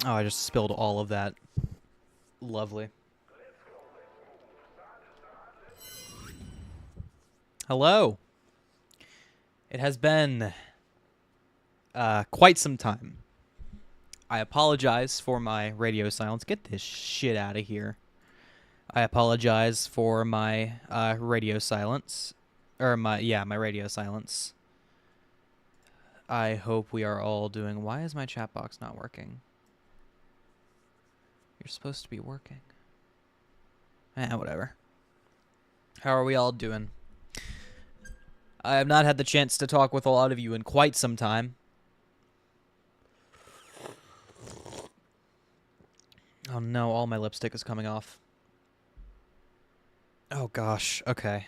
Oh, I just spilled all of that. Lovely. Hello. It has been quite some time. I apologize for my radio silence. Get this shit out of here. I apologize for my radio silence. Or my radio silence. I hope we are all doing... Why is my chat box not working? You're supposed to be working. Whatever. How are we all doing? I have not had the chance to talk with a lot of you in quite some time. Oh no, all my lipstick is coming off. Oh gosh, okay.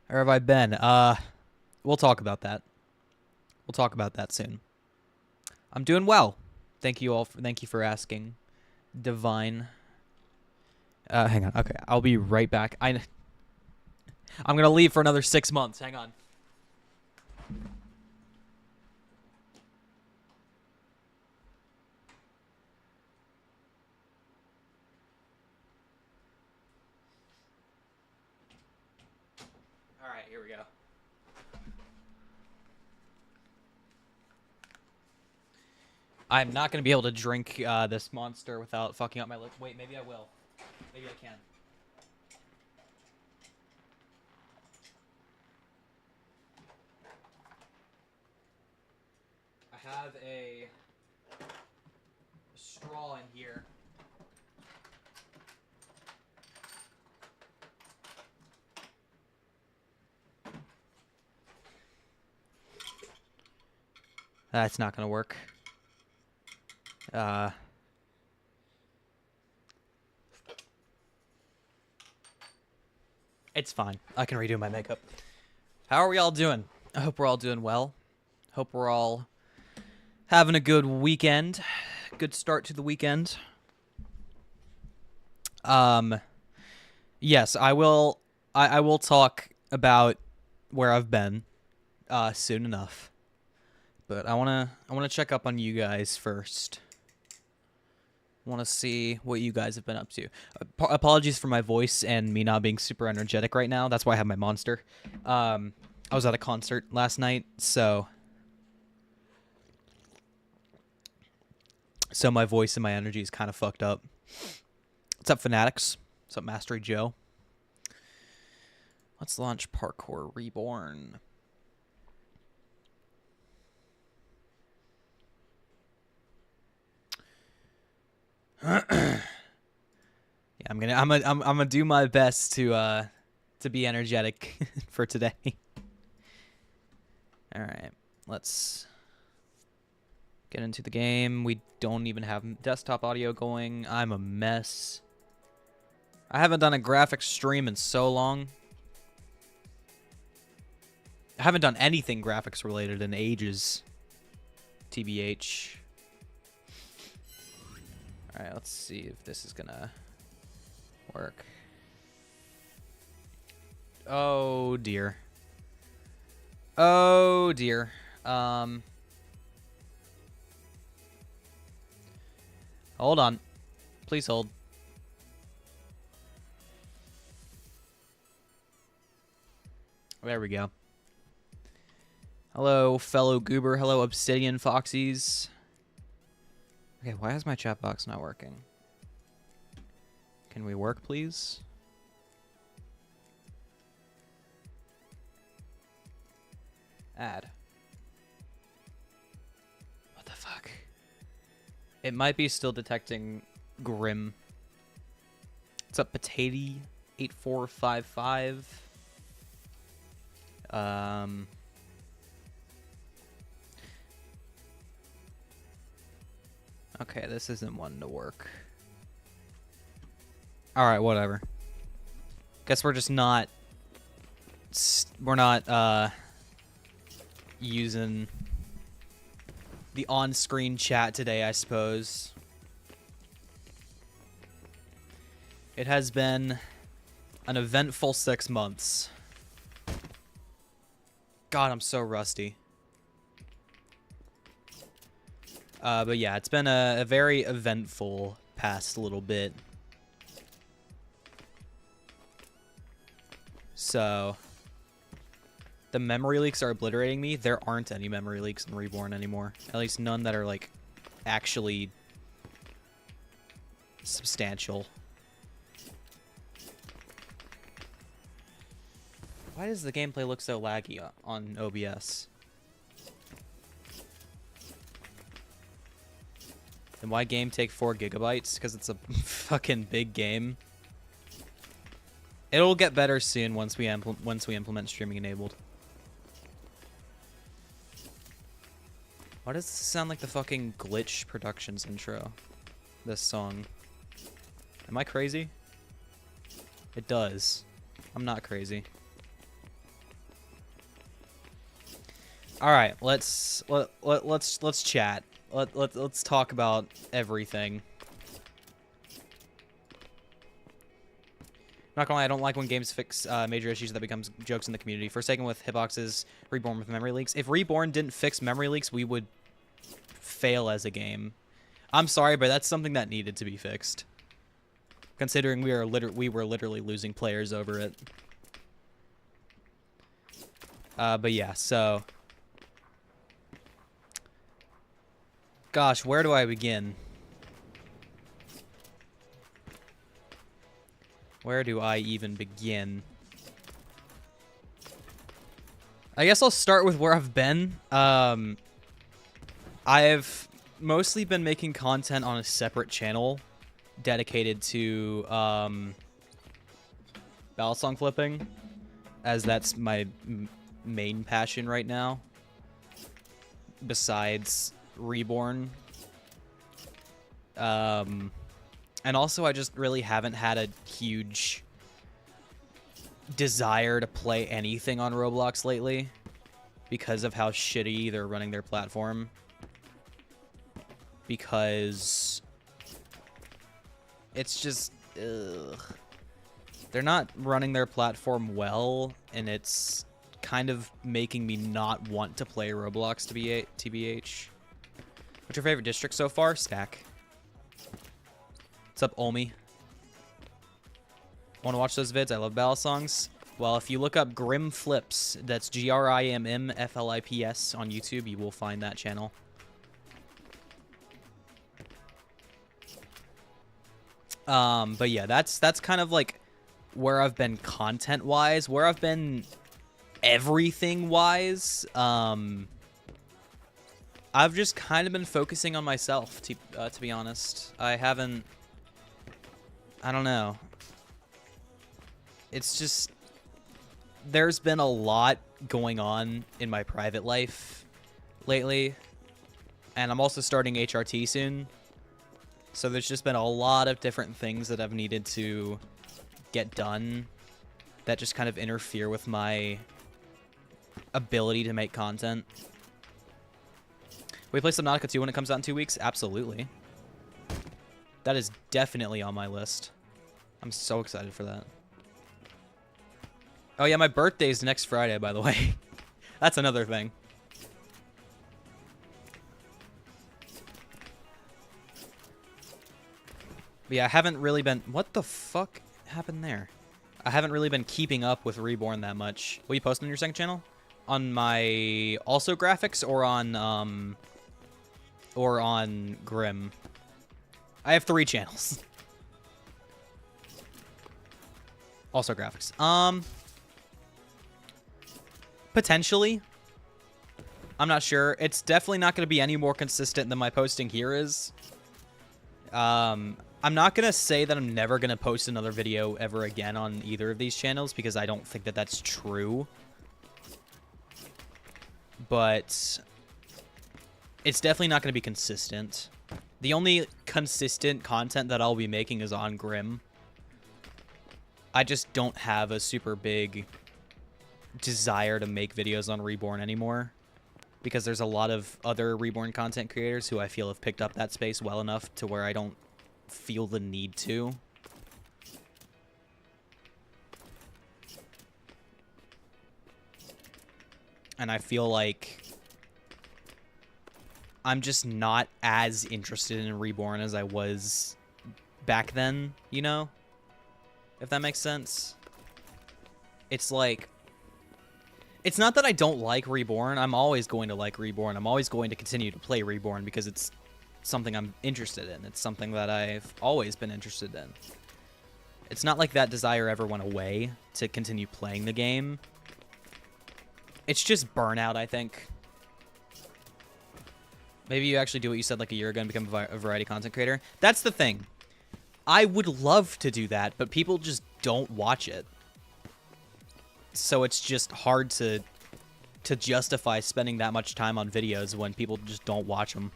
Where have I been? We'll talk about that. We'll talk about that soon. I'm doing well. Thank you for asking. Divine. Hang on. Okay, I'll be right back. I'm gonna leave for another 6 months. Hang on. All right, here we go. I'm not gonna be able to drink this monster without fucking up my lips. Wait, maybe I will. Maybe I can. I have a straw in here. That's not gonna work. It's fine. I can redo my makeup. How are we all doing? I hope we're all doing well. Hope we're all having a good weekend. Good start to the weekend. Yes, I will talk about where I've been soon enough. But I want to check up on you guys first. Want to see what you guys have been up to. Apologies for my voice and me not being super energetic right now. That's why I have my monster. I was at a concert last night, so my voice and my energy is kind of fucked up. What's up, Fanatics? What's up, Mastery Joe? Let's launch Parkour Reborn. Yeah, I'm gonna do my best to be energetic for today. All right, let's get into the game. We don't even have desktop audio going. I'm a mess. I haven't done a graphics stream in so long. I haven't done anything graphics related in ages. TBH. Alright, let's see if this is gonna work. Oh dear. Oh dear. Hold on. Please hold. There we go. Hello, fellow goober. Hello, Obsidian Foxies. Okay, why is my chat box not working? Can we work, please? Add. What the fuck? It might be still detecting Grim. What's up, Potato8455? Okay, this isn't one to work. Alright, whatever. Guess we're just not... We're not, using the on-screen chat today, I suppose. It has been an eventful 6 months. God, I'm so rusty. But yeah, it's been a very eventful past little bit. So, the memory leaks are obliterating me. There aren't any memory leaks in Reborn anymore. At least none that are, like, actually substantial. Why does the gameplay look so laggy on OBS? And why game take 4 gigabytes? Because it's a fucking big game. It'll get better soon once we implement streaming enabled. Why does this sound like the fucking Glitch Productions intro? This song. Am I crazy? It does. I'm not crazy. All right, let's chat. Let's talk about everything. Not gonna lie, I don't like when games fix major issues that becomes jokes in the community. Forsaken with hitboxes, Reborn with memory leaks. If Reborn didn't fix memory leaks, we would fail as a game. I'm sorry, but that's something that needed to be fixed. Considering we were literally losing players over it. But yeah, so gosh, where do I begin? Where do I even begin? I guess I'll start with where I've been. I've mostly been making content on a separate channel dedicated to ballad song flipping, as that's my main passion right now, besides Reborn. And also I just really haven't had a huge desire to play anything on Roblox lately because of how shitty they're running their platform. Because it's just, ugh. They're not running their platform well, and it's kind of making me not want to play Roblox, TBH. What's your favorite district so far? Stack. What's up, Olmi? Want to watch those vids? I love ballad songs. Well, if you look up Grim Flips, that's GRIMMFLIPS on YouTube, you will find that channel. But yeah, that's kind of like where I've been content-wise. Where I've been everything-wise, I've just kind of been focusing on myself, to be honest. I don't know. It's just, there's been a lot going on in my private life lately, and I'm also starting HRT soon. So there's just been a lot of different things that I've needed to get done that just kind of interfere with my ability to make content. Will we play Subnautica 2 when it comes out in 2 weeks? Absolutely. That is definitely on my list. I'm so excited for that. Oh yeah, my birthday's next Friday, by the way. That's another thing. But yeah, I haven't really been... What the fuck happened there? I haven't really been keeping up with Reborn that much. Will you post on your second channel? On my also graphics or on Grim? I have 3 channels. Also graphics. Potentially. I'm not sure. It's definitely not going to be any more consistent than my posting here is. I'm not going to say that I'm never going to post another video ever again on either of these channels because I don't think that that's true. But it's definitely not going to be consistent. The only consistent content that I'll be making is on Grim. I just don't have a super big desire to make videos on Reborn anymore because there's a lot of other Reborn content creators who I feel have picked up that space well enough to where I don't feel the need to. And I feel like I'm just not as interested in Reborn as I was back then, you know? If that makes sense. It's like, it's not that I don't like Reborn. I'm always going to like Reborn. I'm always going to continue to play Reborn because it's something I'm interested in. It's something that I've always been interested in. It's not like that desire ever went away to continue playing the game. It's just burnout, I think. Maybe you actually do what you said like a year ago and become a variety content creator. That's the thing. I would love to do that, but people just don't watch it. So it's just hard to justify spending that much time on videos when people just don't watch them.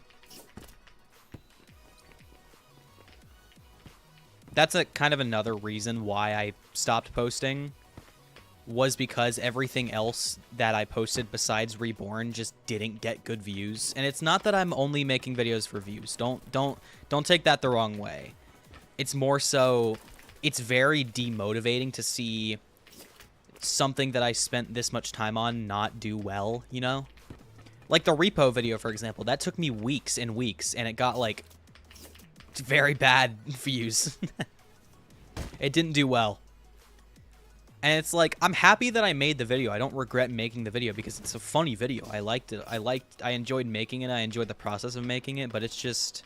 That's a kind of another reason why I stopped posting, was because everything else that I posted besides Reborn just didn't get good views. And it's not that I'm only making videos for views. Don't take that the wrong way. It's more so, it's very demotivating to see something that I spent this much time on not do well, you know? Like the repo video, for example, that took me weeks and weeks, and it got like very bad views. It didn't do well. And it's like, I'm happy that I made the video. I don't regret making the video because it's a funny video. I liked it. I enjoyed making it. I enjoyed the process of making it, but it's just,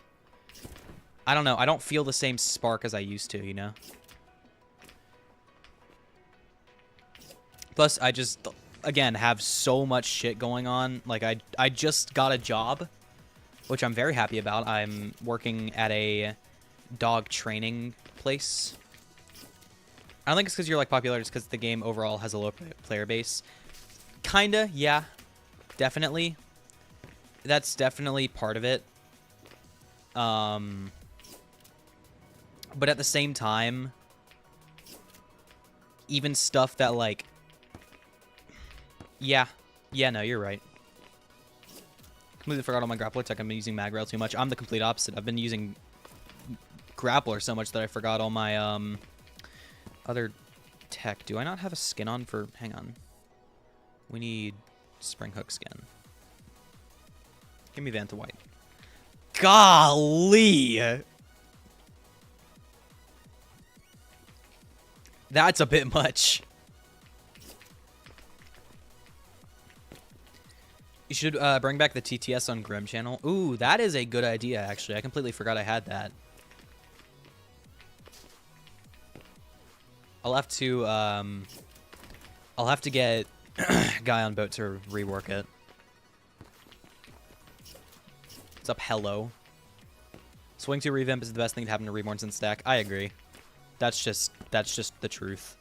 I don't know. I don't feel the same spark as I used to, you know? Plus, I just, again, have so much shit going on. Like, I just got a job, which I'm very happy about. I'm working at a dog training place. I don't think it's because you're, like, popular. It's because the game overall has a low player base. Kinda, yeah. Definitely. That's definitely part of it. But at the same time, even stuff that, like... Yeah. Yeah, no, you're right. Completely forgot all my grappler tech. I've been using Magrail too much. I'm the complete opposite. I've been using grappler so much that I forgot all my other tech. Do I not have a skin on for... Hang on. We need spring hook skin. Give me Vanta White. Golly! That's a bit much. You should bring back the TTS on Grim channel. Ooh, that is a good idea, actually. I completely forgot I had that. I'll have to get Guy on Boat to rework it. What's up, hello? Swing 2 revamp is the best thing to happen to Reborn since Stack. I agree. That's just the truth.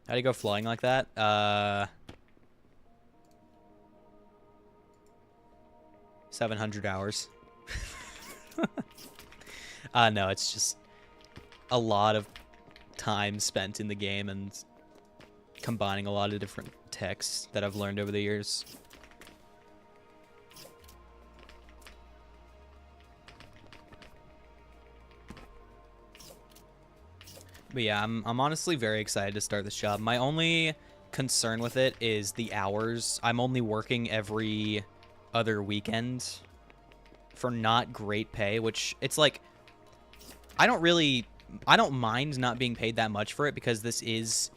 How do you go flying like that? 700 hours. No, it's just a lot of time spent in the game and combining a lot of different techs that I've learned over the years. But yeah, I'm honestly very excited to start this job. My only concern with it is the hours. I'm only working every other weekend for not great pay, which it's like, I don't mind not being paid that much for it because it's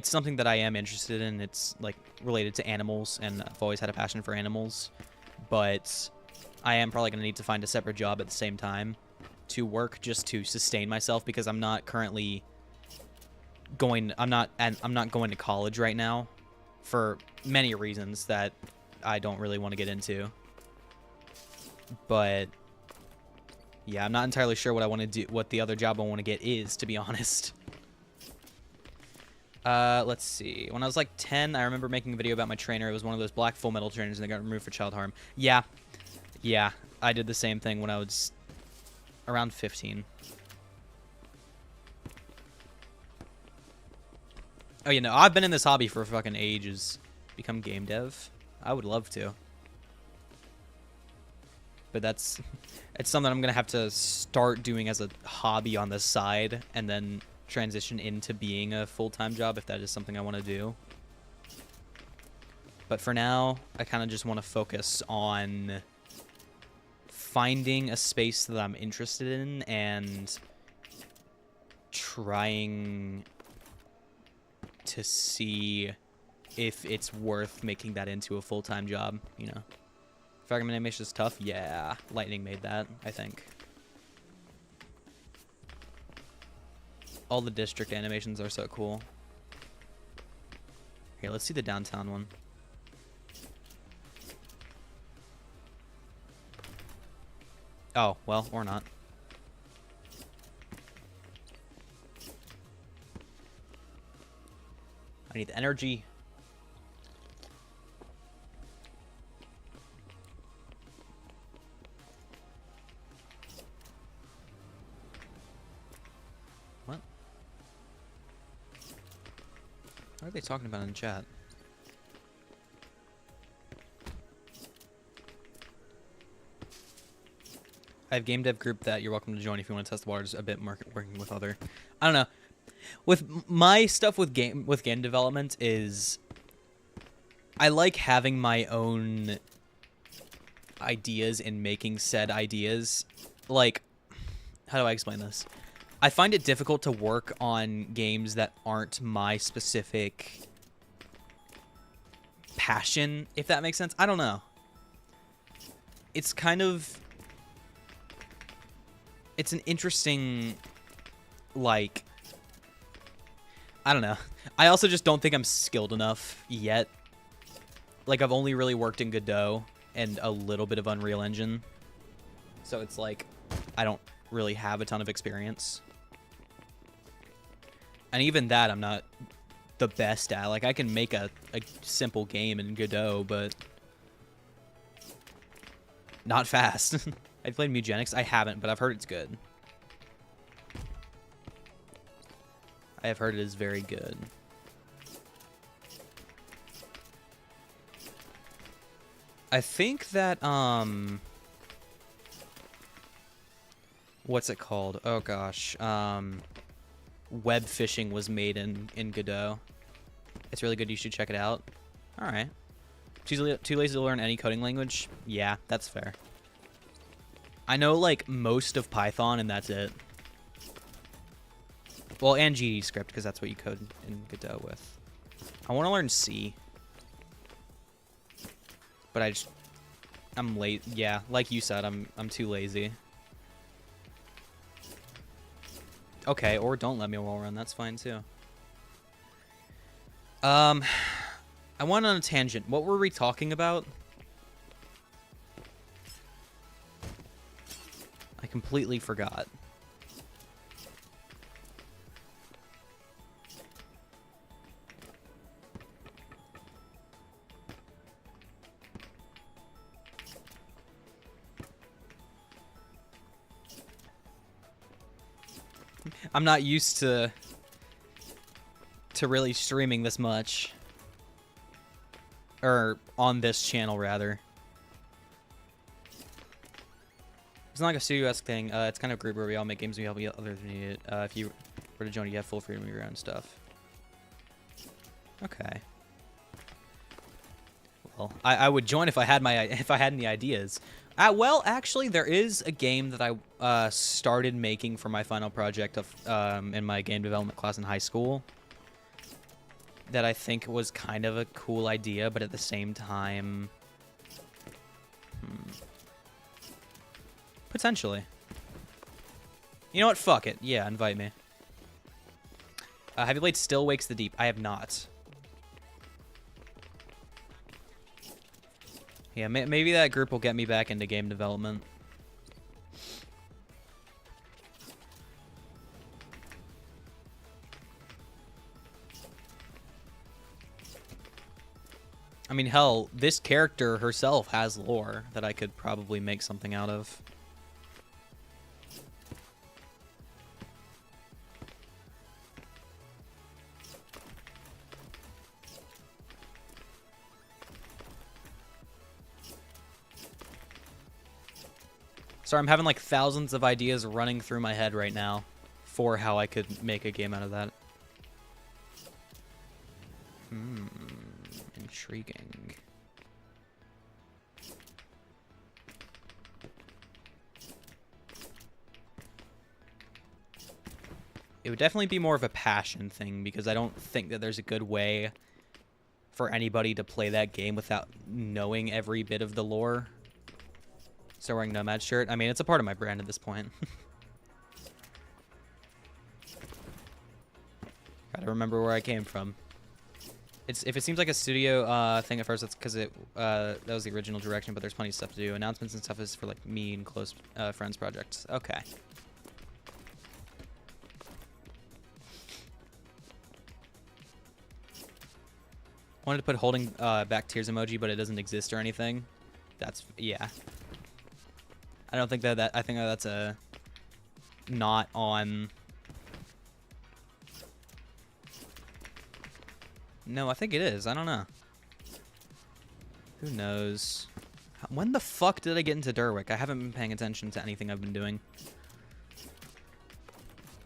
something that I am interested in. It's like related to animals and I've always had a passion for animals, but I am probably going to need to find a separate job at the same time to work just to sustain myself because I'm not currently I'm not going to college right now for many reasons that I don't really want to get into. But yeah, I'm not entirely sure what I want to do, what the other job I want to get is, to be honest. Let's see. When I was like 10, I remember making a video about my trainer. It was one of those black Full Metal trainers and they got removed for child harm. Yeah. Yeah, I did the same thing when I was around 15. Oh, you know, I've been in this hobby for fucking ages. Become game dev? I would love to. But it's something I'm going to have to start doing as a hobby on the side and then transition into being a full-time job if that is something I want to do. But for now, I kind of just want to focus on finding a space that I'm interested in and trying to see if it's worth making that into a full-time job, you know. Fragment animation is tough? Yeah, Lightning made that, I think. All the district animations are so cool. Here, let's see the downtown one. Oh, well, or not. I need the energy. What? What are they talking about in chat? I have game dev group that you're welcome to join if you want to test the waters a bit more working with other. I don't know. With my stuff with game development is I like having my own ideas and making said ideas. Like, how do I explain this? I find it difficult to work on games that aren't my specific passion, if that makes sense. I don't know. It's kind of... It's an interesting, like... I don't know. I also just don't think I'm skilled enough yet. Like, I've only really worked in Godot and a little bit of Unreal Engine. So it's like, I don't really have a ton of experience. And even that, I'm not the best at. Like, I can make a simple game in Godot, but not fast. I played Mugenics. I haven't, but I've heard it's good. I have heard it is very good. I think that, what's it called? Oh, gosh. Web fishing was made in Godot. It's really good. You should check it out. All right. Too lazy to learn any coding language? Yeah, that's fair. I know, like, most of Python, and that's it. Well, and GDScript, because that's what you code in Godot with. I want to learn C. But I'm late. Yeah, like you said, I'm too lazy. Okay, or don't let me wall run. That's fine, too. I went on a tangent. What were we talking about? I completely forgot. I'm not used to really streaming this much. Or on this channel, rather. It's not like a studio-esque thing. It's kind of a group where we all make games and we help others who need it. If you were to join, you have full freedom of your own stuff. Okay. Well, I would join if I had any ideas. Well, actually, there is a game that I started making for my final project of in my game development class in high school that I think was kind of a cool idea, but at the same time, potentially. You know what? Fuck it. Yeah, invite me. Have you played Still Wakes the Deep? I have not. Yeah, maybe that group will get me back into game development. I mean, hell, this character herself has lore that I could probably make something out of. Sorry, I'm having like thousands of ideas running through my head right now for how I could make a game out of that. Intriguing. It would definitely be more of a passion thing because I don't think that there's a good way for anybody to play that game without knowing every bit of the lore. So wearing Nomad shirt. I mean, it's a part of my brand at this point. Gotta remember where I came from. If it seems like a studio thing at first, that's because that was the original direction, but there's plenty of stuff to do. Announcements and stuff is for like me and close friends projects. Okay. Wanted to put holding back tears emoji, but it doesn't exist or anything. That's, yeah. I don't think that I think that's a not on. No, I think it is. I don't know. Who knows? When the fuck did I get into Derwick? I haven't been paying attention to anything I've been doing.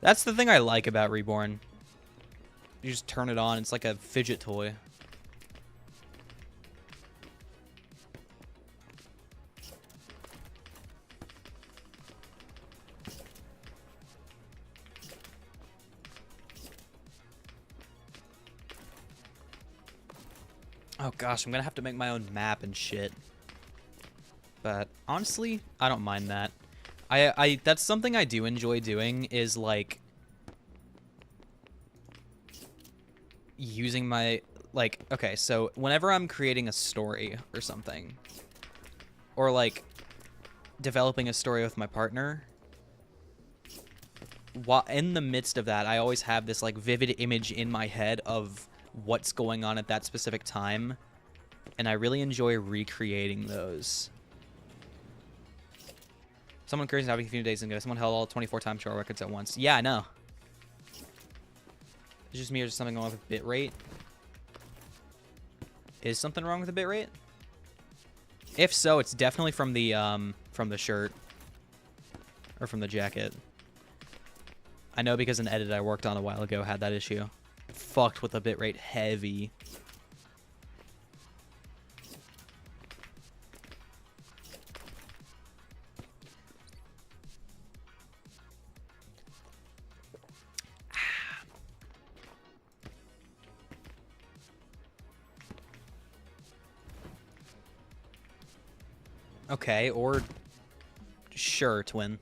That's the thing I like about Reborn. You just turn it on. It's like a fidget toy. Oh gosh, I'm gonna have to make my own map and shit. But honestly, I don't mind that. That's something I do enjoy doing is like using my okay, so whenever I'm creating a story or something, or like developing a story with my partner, while in the midst of that, I always have this like vivid image in my head of what's going on at that specific time, and I really enjoy recreating those. Someone crazy happened a few days ago. Someone held all 24 time trial records at once. Yeah, I know. It's just me or just something wrong with bitrate? Is something wrong with the bitrate? If so, it's definitely from the shirt or from the jacket. I know because an edit I worked on a while ago had that issue. Fucked with the bitrate heavy. Okay, or sure, twin.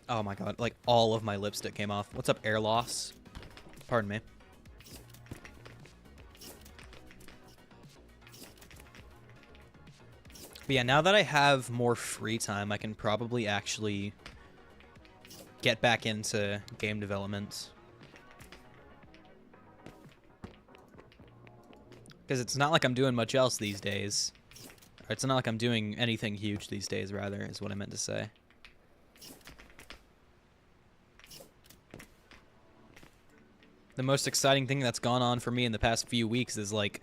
Oh my god, like all of my lipstick came off. What's up, air loss? Pardon me. But yeah, now that I have more free time, I can probably actually get back into game development. Because it's not like I'm doing much else these days. Or it's not like I'm doing anything huge these days, rather, is what I meant to say. The most exciting thing that's gone on for me in the past few weeks is, like,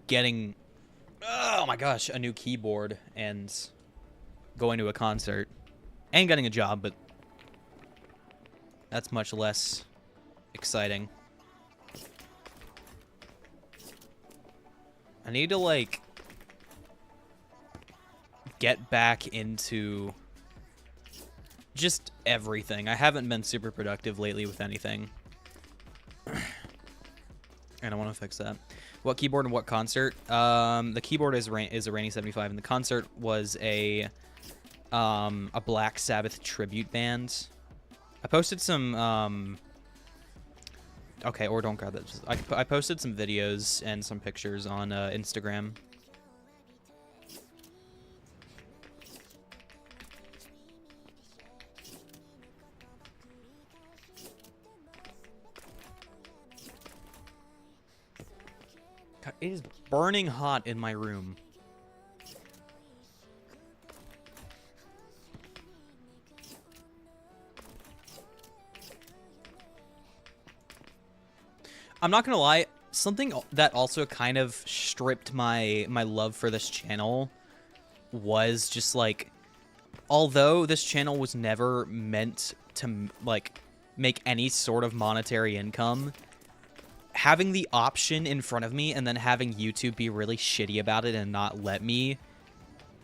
getting, oh my gosh, a new keyboard and going to a concert. And getting a job, but that's much less exciting. I need to, like, get back into just everything. I haven't been super productive lately with anything. And I want to fix that. What keyboard and what concert? The keyboard is a Rainy 75, and the concert was a Black Sabbath tribute band. I posted some okay, or don't grab that. I posted some videos and some pictures on Instagram. God, it is burning hot in my room. I'm not gonna lie, something that also kind of stripped my love for this channel was just like, although this channel was never meant to like make any sort of monetary income, having the option in front of me and then having YouTube be really shitty about it and not let me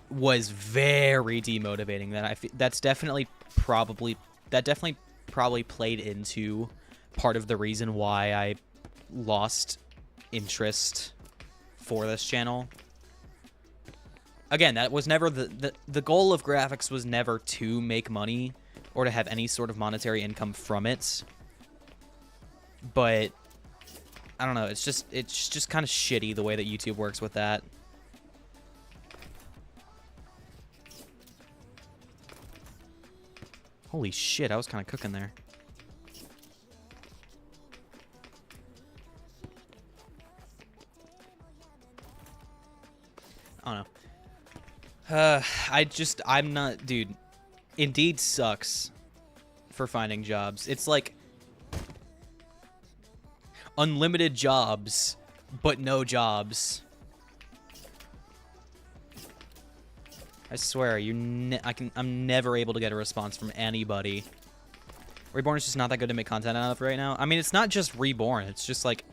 was very demotivating. That's definitely probably played into part of the reason why I lost interest for this channel. Again, that was never the goal of graphics was never to make money or to have any sort of monetary income from it. But I don't know, it's just kind of shitty the way that YouTube works with that. Holy shit, I was kind of cooking there. I don't know. I'm not, dude. Indeed sucks for finding jobs. It's like unlimited jobs, but no jobs. I swear, I'm never able to get a response from anybody. Reborn is just not that good to make content out of right now. I mean, it's not just Reborn. It's just like,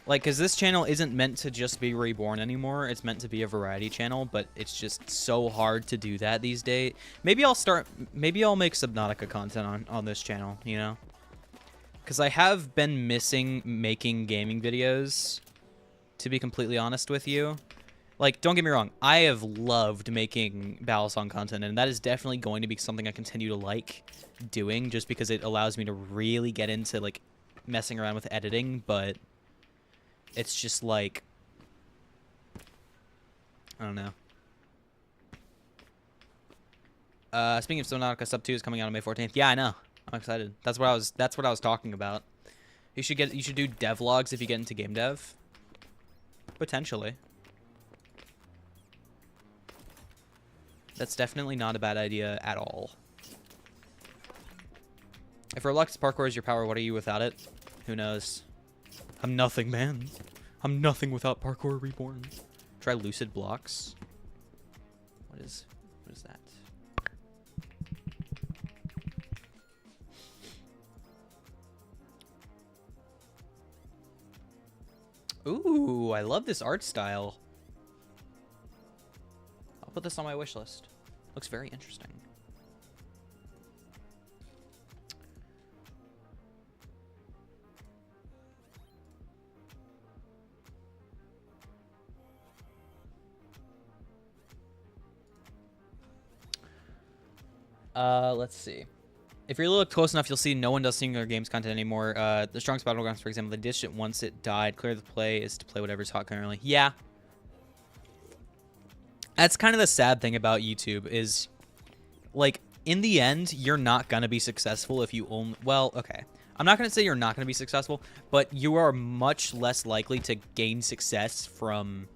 because this channel isn't meant to just be Reborn anymore. It's meant to be a variety channel, but it's just so hard to do that these days. Maybe I'll make Subnautica content on this channel, you know? Because I have been missing making gaming videos, to be completely honest with you. Like, don't get me wrong, I have loved making Battlesong content, and that is definitely going to be something I continue to like doing, just because it allows me to really get into, like, messing around with editing, but it's just, like, I don't know. Speaking of Subnautica, Sub 2 is coming out on May 14th. Yeah, I know. I'm excited. That's what I was talking about. You should do devlogs if you get into game dev. Potentially. That's definitely not a bad idea at all. If Roblox parkour is your power, what are you without it? Who knows? I'm nothing, man. I'm nothing without Parkour Reborn. Try Lucid Blocks. What is that? Ooh, I love this art style. I'll put this on my wish list. Looks very interesting. Let's see. If you look close enough, you'll see no one does singular games content anymore. The Strongest Battlegrounds, for example, they ditched it once it died. Clear the play is to play whatever's hot currently. Yeah. That's kind of the sad thing about YouTube is, like, in the end, you're not going to be successful if you only... Well, okay. I'm not going to say you're not going to be successful, but you are much less likely to gain success from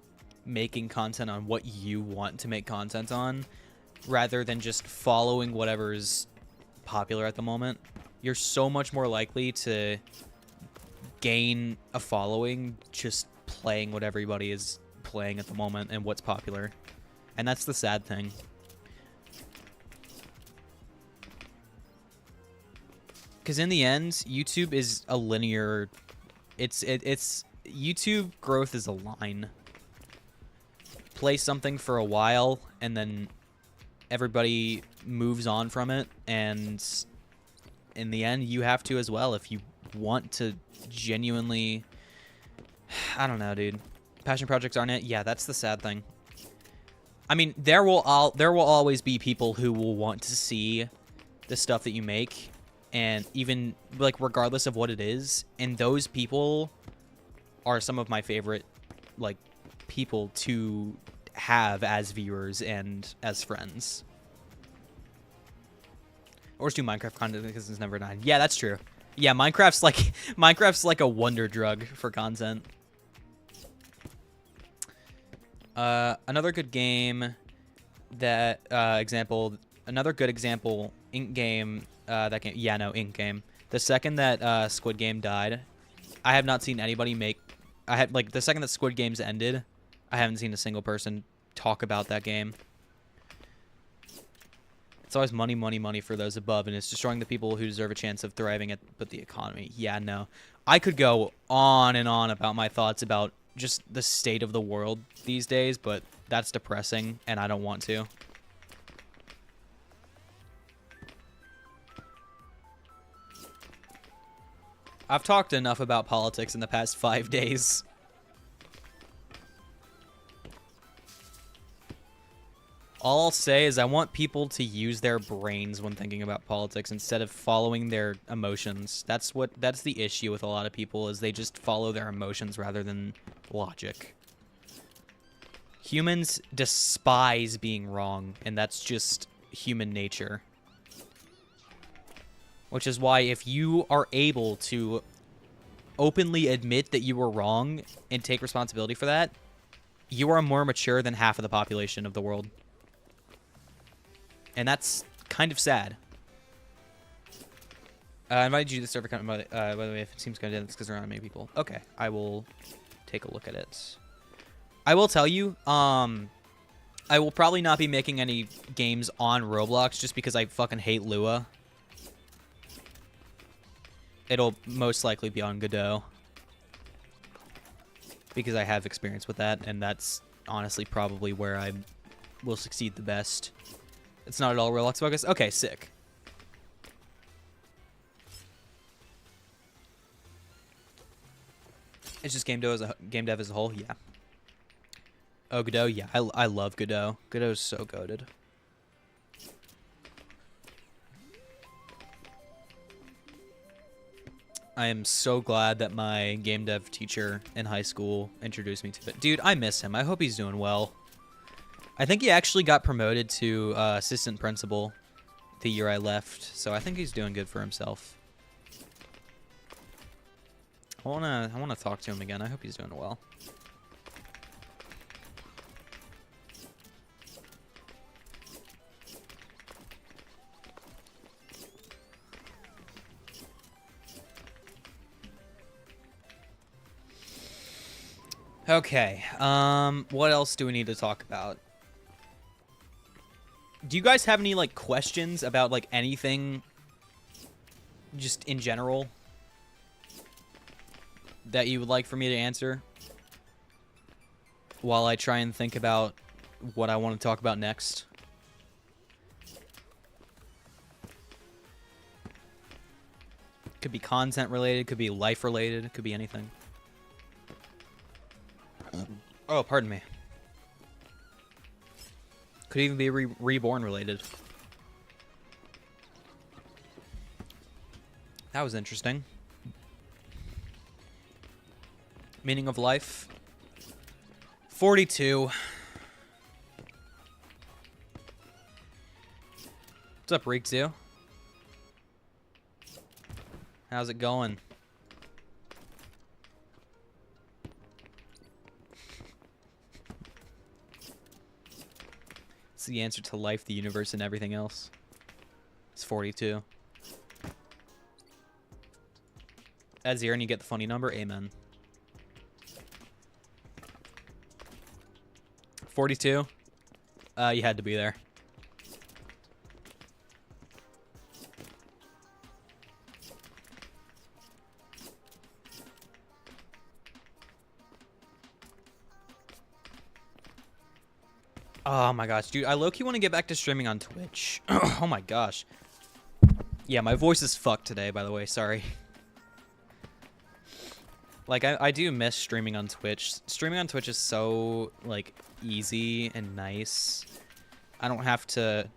making content on what you want to make content on, rather than just following whatever's popular at the moment. You're so much more likely to gain a following just playing what everybody is playing at the moment and what's popular. And that's the sad thing. Because in the end, YouTube is a linear... It's YouTube growth is a line. Play something for a while, and then everybody moves on from it, and in the end, you have to as well if you want to genuinely... I don't know, dude. Passion projects aren't it? Yeah, that's the sad thing. I mean, there will always be people who will want to see the stuff that you make, and even, like, regardless of what it is, and those people are some of my favorite, like, people to have as viewers and as friends. Or just do Minecraft content because it's never died. Yeah, that's true. Yeah, Minecraft's like a wonder drug for content. Another good game that another good example, Ink Game, Ink Game. The second that Squid Game died, I have not seen anybody make. I had like the second that Squid Games ended, I haven't seen a single person talk about that game. It's always money, money, money for those above, and it's destroying the people who deserve a chance of thriving at but the economy. Yeah, no. I could go on and on about my thoughts about just the state of the world these days, but that's depressing, and I don't want to. I've talked enough about politics in the past 5 days. All I'll say is I want people to use their brains when thinking about politics instead of following their emotions. That's the issue with a lot of people, is they just follow their emotions rather than logic. Humans despise being wrong, and that's just human nature. Which is why if you are able to openly admit that you were wrong and take responsibility for that, you are more mature than half of the population of the world. And that's kind of sad. I invited you to the server. By the way, if it seems kind of dense, it's because there aren't many people. Okay, I will take a look at it. I will tell you, I will probably not be making any games on Roblox just because I fucking hate Lua. It'll most likely be on Godot. Because I have experience with that, and that's honestly probably where I will succeed the best. It's not at all Roblox focused. Okay, sick. It's just game dev as a whole, yeah. Oh, Godot, yeah, I love Godot. Godot's so goated. I am so glad that my game dev teacher in high school introduced me to it. Dude, I miss him. I hope he's doing well. I think he actually got promoted to assistant principal the year I left, so I think he's doing good for himself. I wanna talk to him again. I hope he's doing well. Okay, what else do we need to talk about? Do you guys have any, like, questions about, like, anything just in general that you would like for me to answer while I try and think about what I want to talk about next? Could be content related, could be life related, could be anything. Oh, pardon me. Could even be reborn related. That was interesting. Meaning of life. 42. What's up, Reekzu? How's it going? It's the answer to life, the universe, and everything else. It's 42. Add 0 and you get the funny number. Amen. 42. You had to be there. Oh my gosh, dude, I low-key want to get back to streaming on Twitch. Oh my gosh. Yeah, my voice is fucked today, by the way, sorry. Like, I do miss streaming on Twitch. Streaming on Twitch is so, like, easy and nice. I don't have to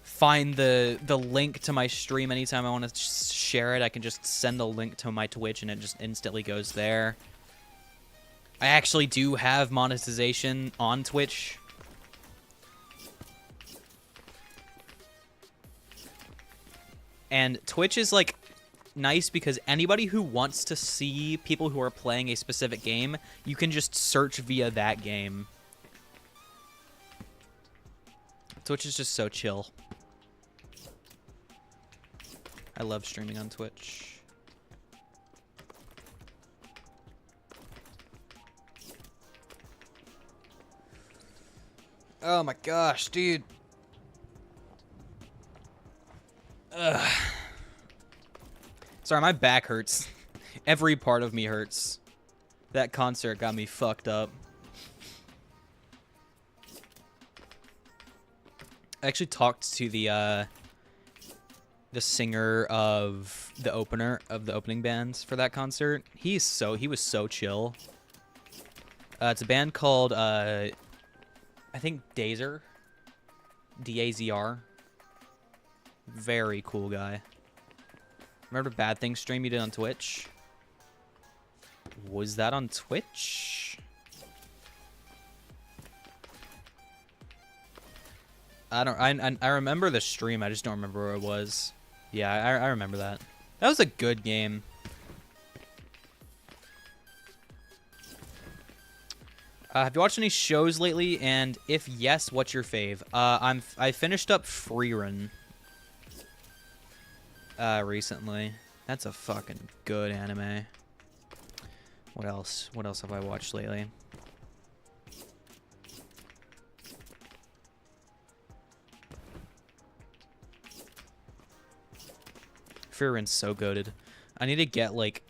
find the link to my stream anytime I want to share it. I can just send a link to my Twitch and it just instantly goes there. I actually do have monetization on Twitch. And Twitch is, like, nice because anybody who wants to see people who are playing a specific game, you can just search via that game. Twitch is just so chill. I love streaming on Twitch. Oh my gosh, dude. Ugh. Sorry, my back hurts. Every part of me hurts. That concert got me fucked up. I actually talked to the singer of the opening bands for that concert. He was so chill. It's a band called I think Dazer. D-A-Z-R. Very cool guy. Remember Bad Things stream you did on Twitch? Was that on Twitch? I remember the stream, I just don't remember where it was. Yeah, I remember that. That was a good game. Have you watched any shows lately? And if yes, what's your fave? I finished up Freerun recently. That's a fucking good anime. What else? What else have I watched lately? Freerun's so goated. I need to get like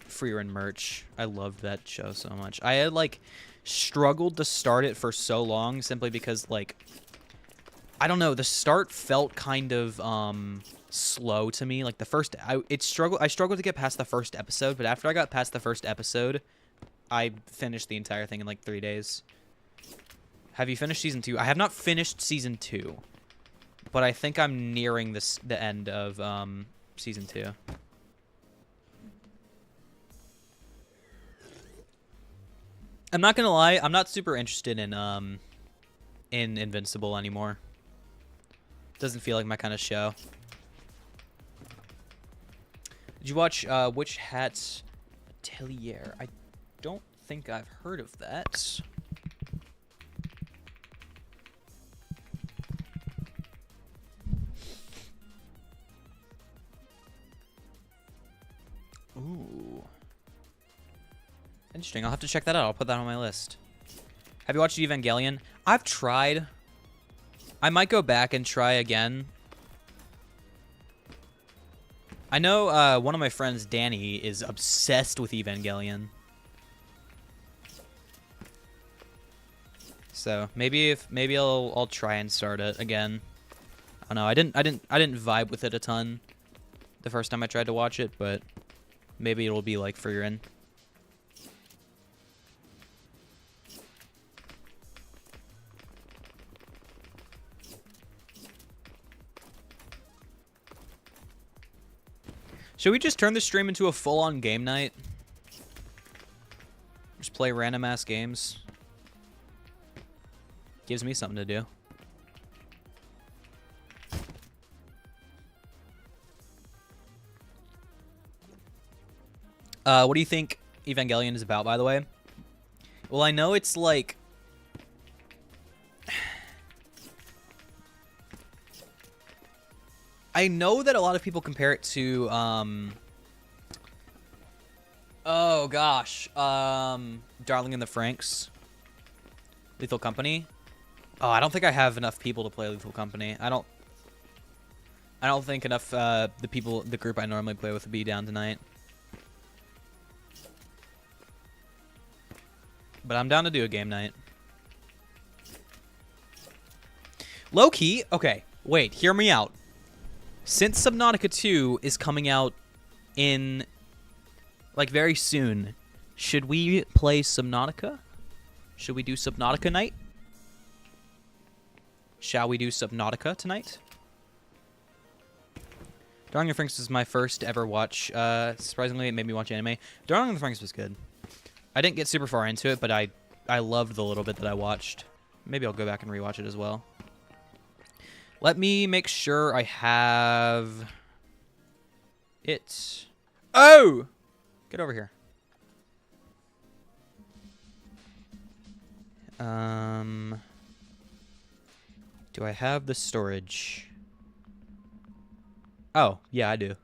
Freerun merch. I loved that show so much. I had like struggled to start it for so long simply because like I don't know, the start felt kind of slow to me. Like the first I struggled to get past the first episode, but after I got past the first episode, I finished the entire thing in like 3 days. Have you finished season 2? I have not finished season 2, but I think I'm nearing the end of season 2. I'm not gonna lie, I'm not super interested in Invincible anymore. Doesn't feel like my kind of show. Did you watch Witch Hat's Atelier? I don't think I've heard of that. Ooh. Interesting. I'll have to check that out. I'll put that on my list. Have you watched Evangelion? I've tried. I might go back and try again. I know one of my friends, Danny, is obsessed with Evangelion. So maybe I'll try and start it again. I don't know. I didn't vibe with it a ton the first time I tried to watch it, but maybe it'll be like Frieren. Should we just turn the stream into a full-on game night? Just play random-ass games. Gives me something to do. What do you think Evangelion is about, by the way? Well, I know it's like... I know that a lot of people compare it to, oh gosh, Darling in the Franxx, Lethal Company. Oh, I don't think I have enough people to play Lethal Company. I don't think enough, the group I normally play with would be down tonight. But I'm down to do a game night. Low key, okay, wait, hear me out. Since Subnautica 2 is coming out in, like, very soon, should we play Subnautica? Should we do Subnautica night? Shall we do Subnautica tonight? Darling in the Franxx was my first ever watch. Surprisingly, it made me watch anime. Darling in the Franxx was good. I didn't get super far into it, but I loved the little bit that I watched. Maybe I'll go back and rewatch it as well. Let me make sure I have it. Oh! Get over here. Do I have the storage? Oh, yeah, I do.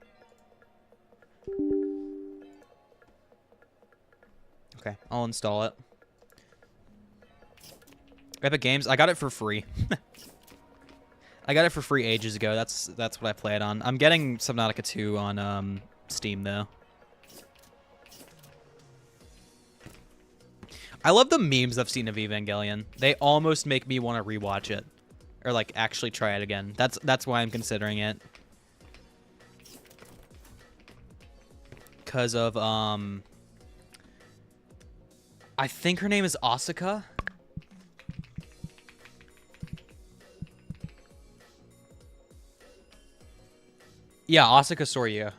Okay, I'll install it. Epic Games. I got it for free. I got it for free ages ago. That's what I play it on. I'm getting Subnautica 2 on Steam though. I love the memes I've seen of Evangelion. They almost make me want to rewatch it, or like actually try it again. That's why I'm considering it. Because of I think her name is Asuka. Yeah, Asuka Soryu.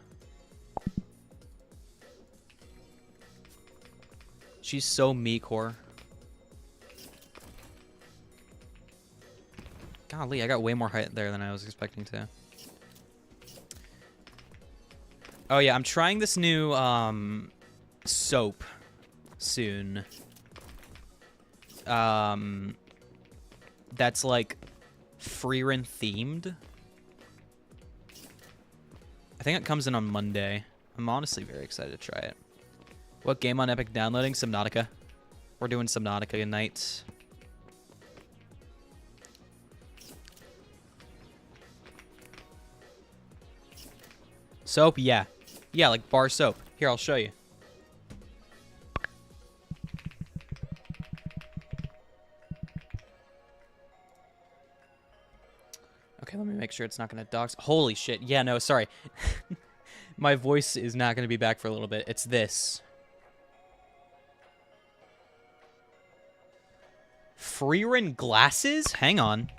She's so me-core. Golly, I got way more height there than I was expecting to. Oh yeah, I'm trying this new soap soon. That's like Frieren themed. I think it comes in on Monday. I'm honestly very excited to try it. What game on Epic downloading? Subnautica. We're doing Subnautica tonight. Soap? Yeah. Yeah, like bar soap. Here, I'll show you. Okay, let me make sure it's not going to dox. Holy shit. Yeah, no, sorry. My voice is not going to be back for a little bit. It's this. Frieren glasses? Hang on.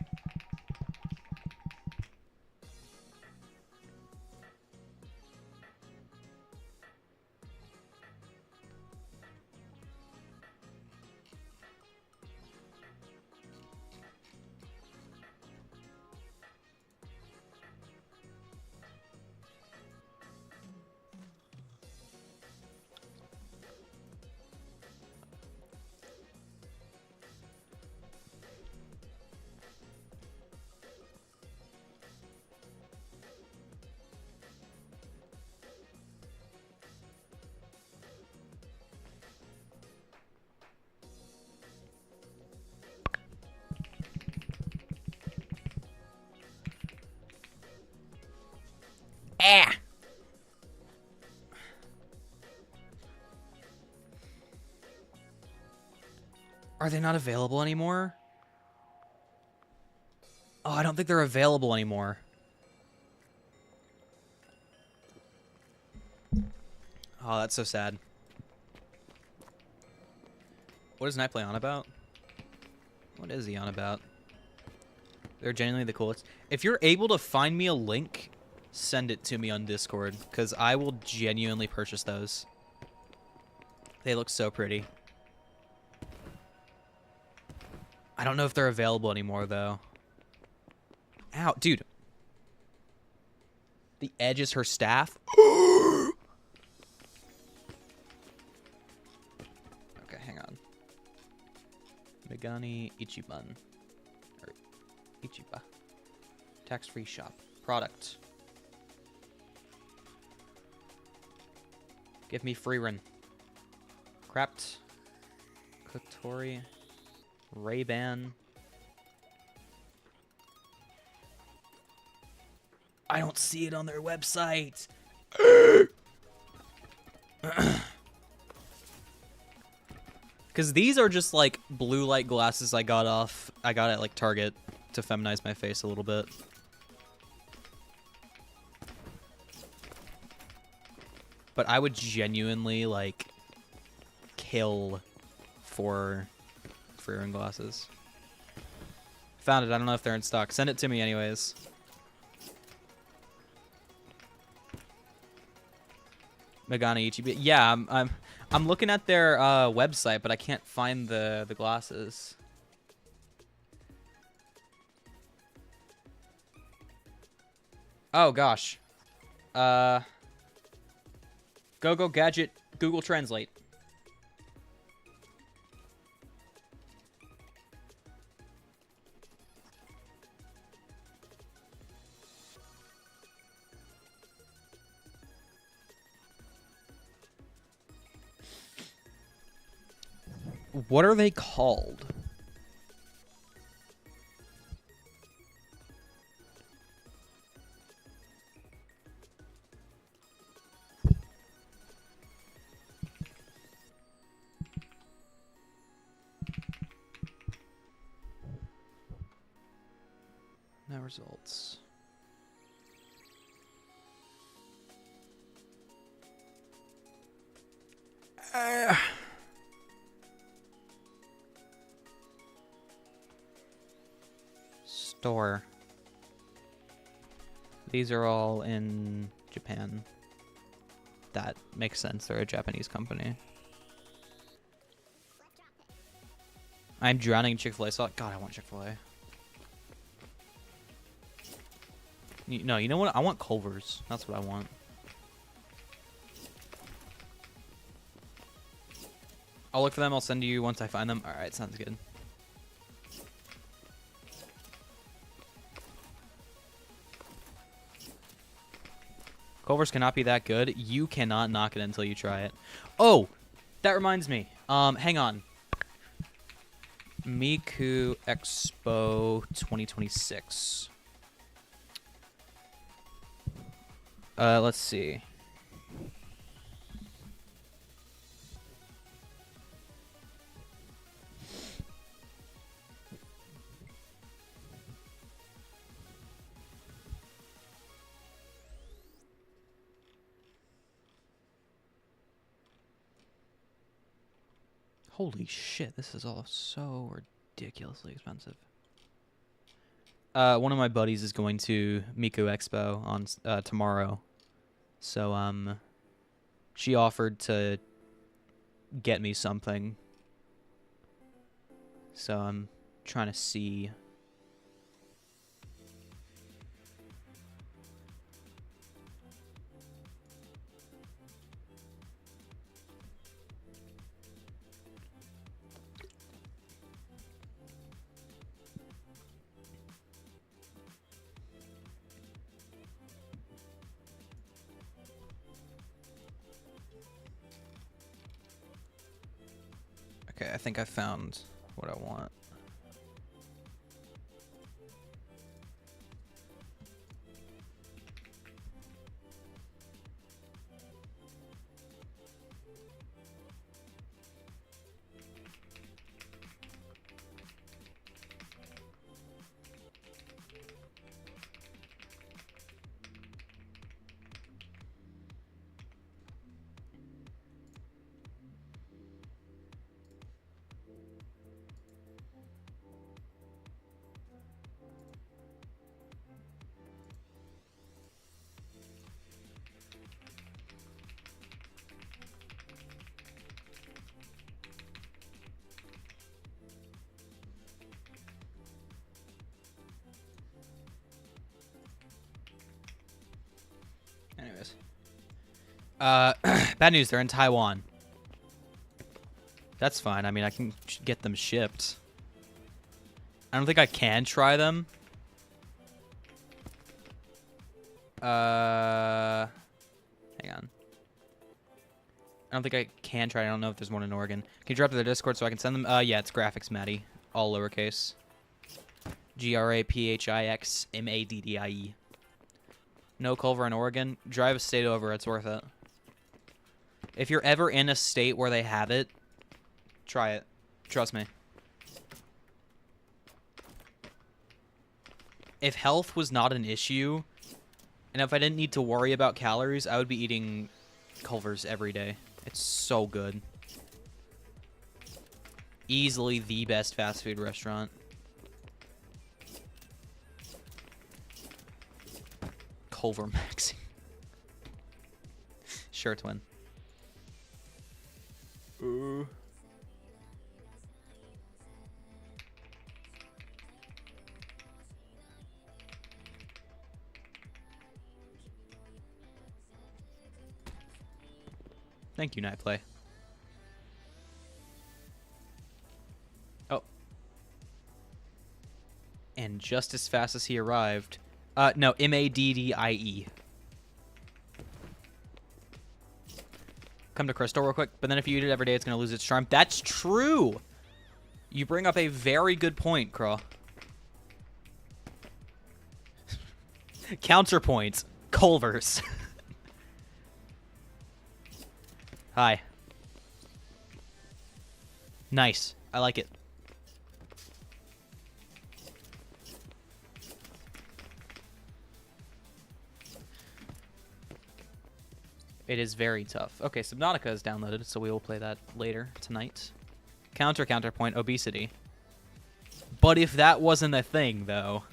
Ah! Are they not available anymore? Oh, I don't think they're available anymore. Oh, that's so sad. What is Nightplay on about? What is he on about? They're genuinely the coolest. If you're able to find me a link, send it to me on Discord, because I will genuinely purchase those. They look so pretty. I don't know if they're available anymore, though. Ow, dude. The edge is her staff. Okay, hang on. Megane Ichiban. Or Ichiba. Tax-free shop. Product. Give me Frieren. Crapped. Kotori. Ray-Ban. I don't see it on their website. Because these are just like blue light glasses I got at like Target to feminize my face a little bit. But I would genuinely like kill for Frieren glasses. Found it. I don't know if they're in stock. Send it to me anyways. Megane Ichiban. Yeah, I'm looking at their website, but I can't find the glasses. Oh gosh. Go Gadget Google Translate. What are they called? results. Store. These are all in Japan. That makes sense. They're a Japanese company. I'm drowning in Chick-fil-A sauce. God, I want Chick-fil-A. No, you know what? I want Culver's. That's what I want. I'll look for them. I'll send you once I find them. All right, sounds good. Culver's cannot be that good. You cannot knock it until you try it. Oh, that reminds me. Hang on. Miku Expo 2026. Let's see. Holy shit, this is all so ridiculously expensive. One of my buddies is going to Miku Expo on tomorrow. So, she offered to get me something. So I'm trying to see. Okay, I think I found what I want. Anyways. Bad news, they're in Taiwan. That's fine. I mean, I can get them shipped. I don't think I can try them. Hang on. I don't think I can try. I don't know if there's one in Oregon. Can you drop to their Discord so I can send them? Yeah, it's Graphics Maddie. All lowercase. GRAPHIXMADDIE. No Culver in Oregon. Drive a state over. It's worth it. If you're ever in a state where they have it, try it. Trust me. If health was not an issue, and if I didn't need to worry about calories, I would be eating Culver's every day. It's so good. Easily the best fast food restaurant. Culver maxing. Sure, twin. Ooh. Thank you, Nightplay. Oh. And just as fast as he arrived... no, MADDIE. Come to Crystal real quick, but then if you eat it every day, it's going to lose its charm. That's true! You bring up a very good point, Craw. Counterpoint. Culver's. Hi. Nice. I like it. It is very tough. Okay, Subnautica is downloaded, so we will play that later tonight. Counterpoint, obesity. But if that wasn't a thing, though,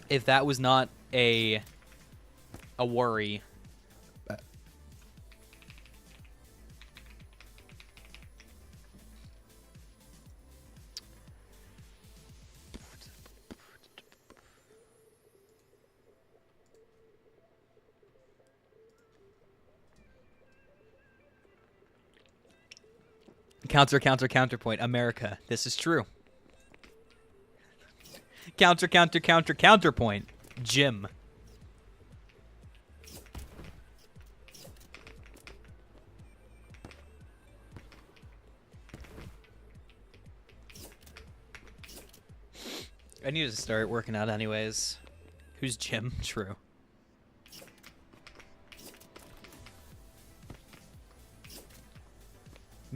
if that was not a worry, counterpoint, America. This is true. Counterpoint, Jim. I need to start working out anyways. Who's Jim? True.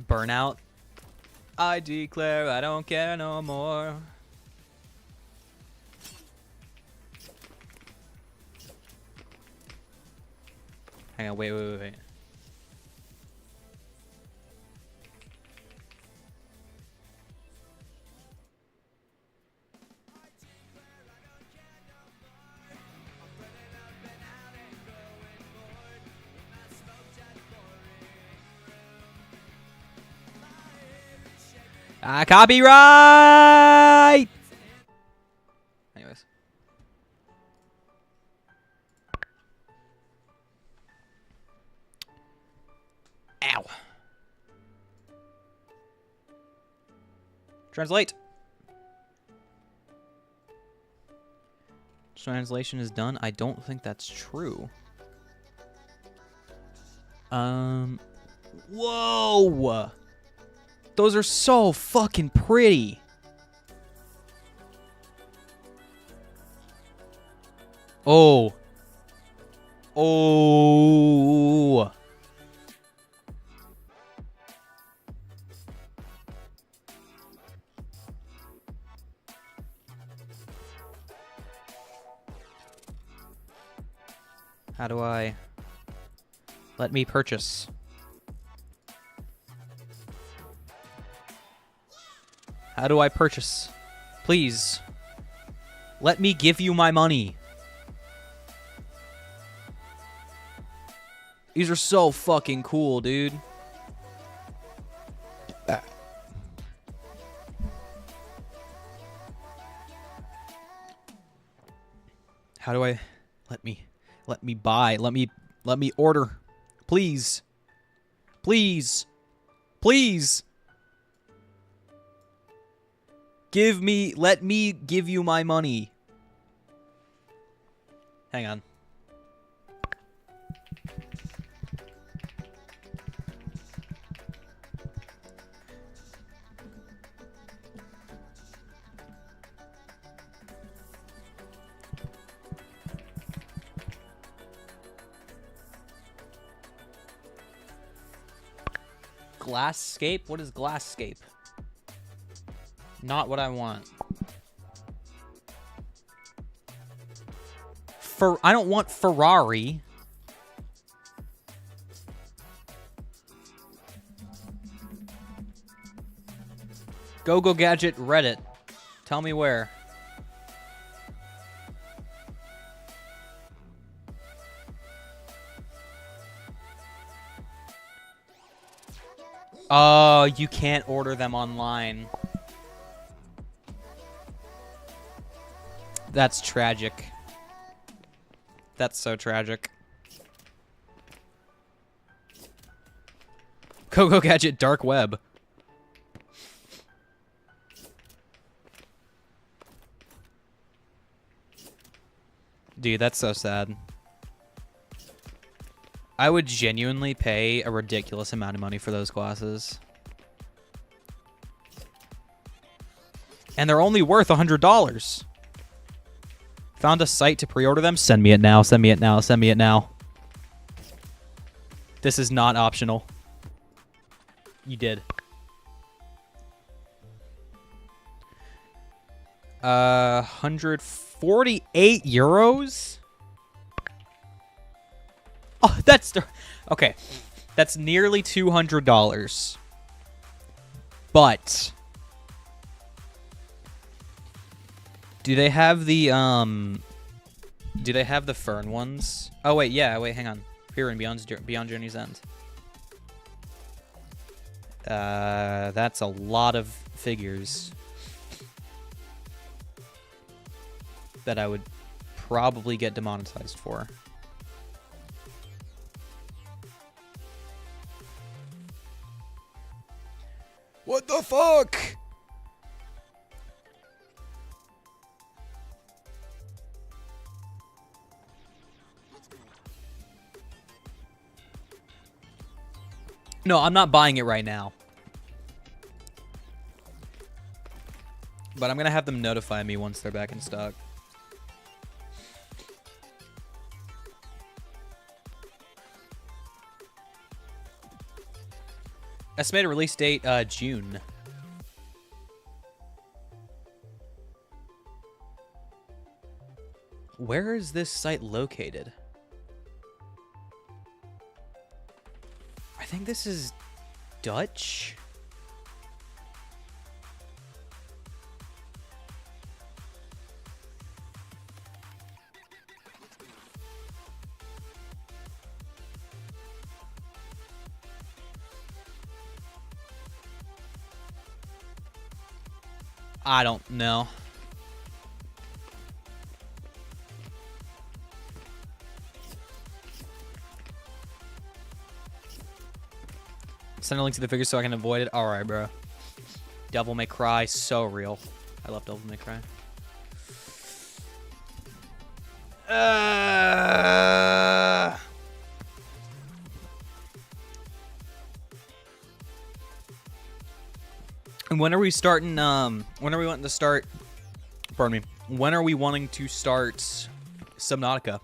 Burnout. I declare I don't care no more. Hang on, wait. Copyright! Anyways. Ow. Translate. Translation is done. I don't think that's true. Whoa! Those are so fucking pretty. Oh. Oh. How do I... Let me purchase. How do I purchase? Please. Let me give you my money. These are so fucking cool, dude. How do I... Let me buy. Let me order. Please. Please. Please. Let me give you my money. Hang on. Glasscape? What is Glasscape? Not what I want. I don't want Ferrari. Go Gadget Reddit. Tell me where. Oh, you can't order them online. That's tragic. That's so tragic. Go Gadget Dark Web. Dude, that's so sad. I would genuinely pay a ridiculous amount of money for those glasses. And they're only worth $100. Found a site to pre-order them? Send me it now, send me it now, send me it now. This is not optional. You did. 148 euros? Oh, That's okay. That's nearly $200. But do they have the fern ones? Oh wait, yeah, wait, hang on. Here in Beyond Journey's End. That's a lot of figures that I would probably get demonetized for. What the fuck? No, I'm not buying it right now. But I'm going to have them notify me once they're back in stock. Estimated release date, June. Where is this site located? I think this is Dutch. I don't know. Send a link to the figure so I can avoid it. Alright, bro. Devil May Cry, so real. I love Devil May Cry. And when are we starting, when are we wanting to start, pardon me, when are we wanting to start Subnautica?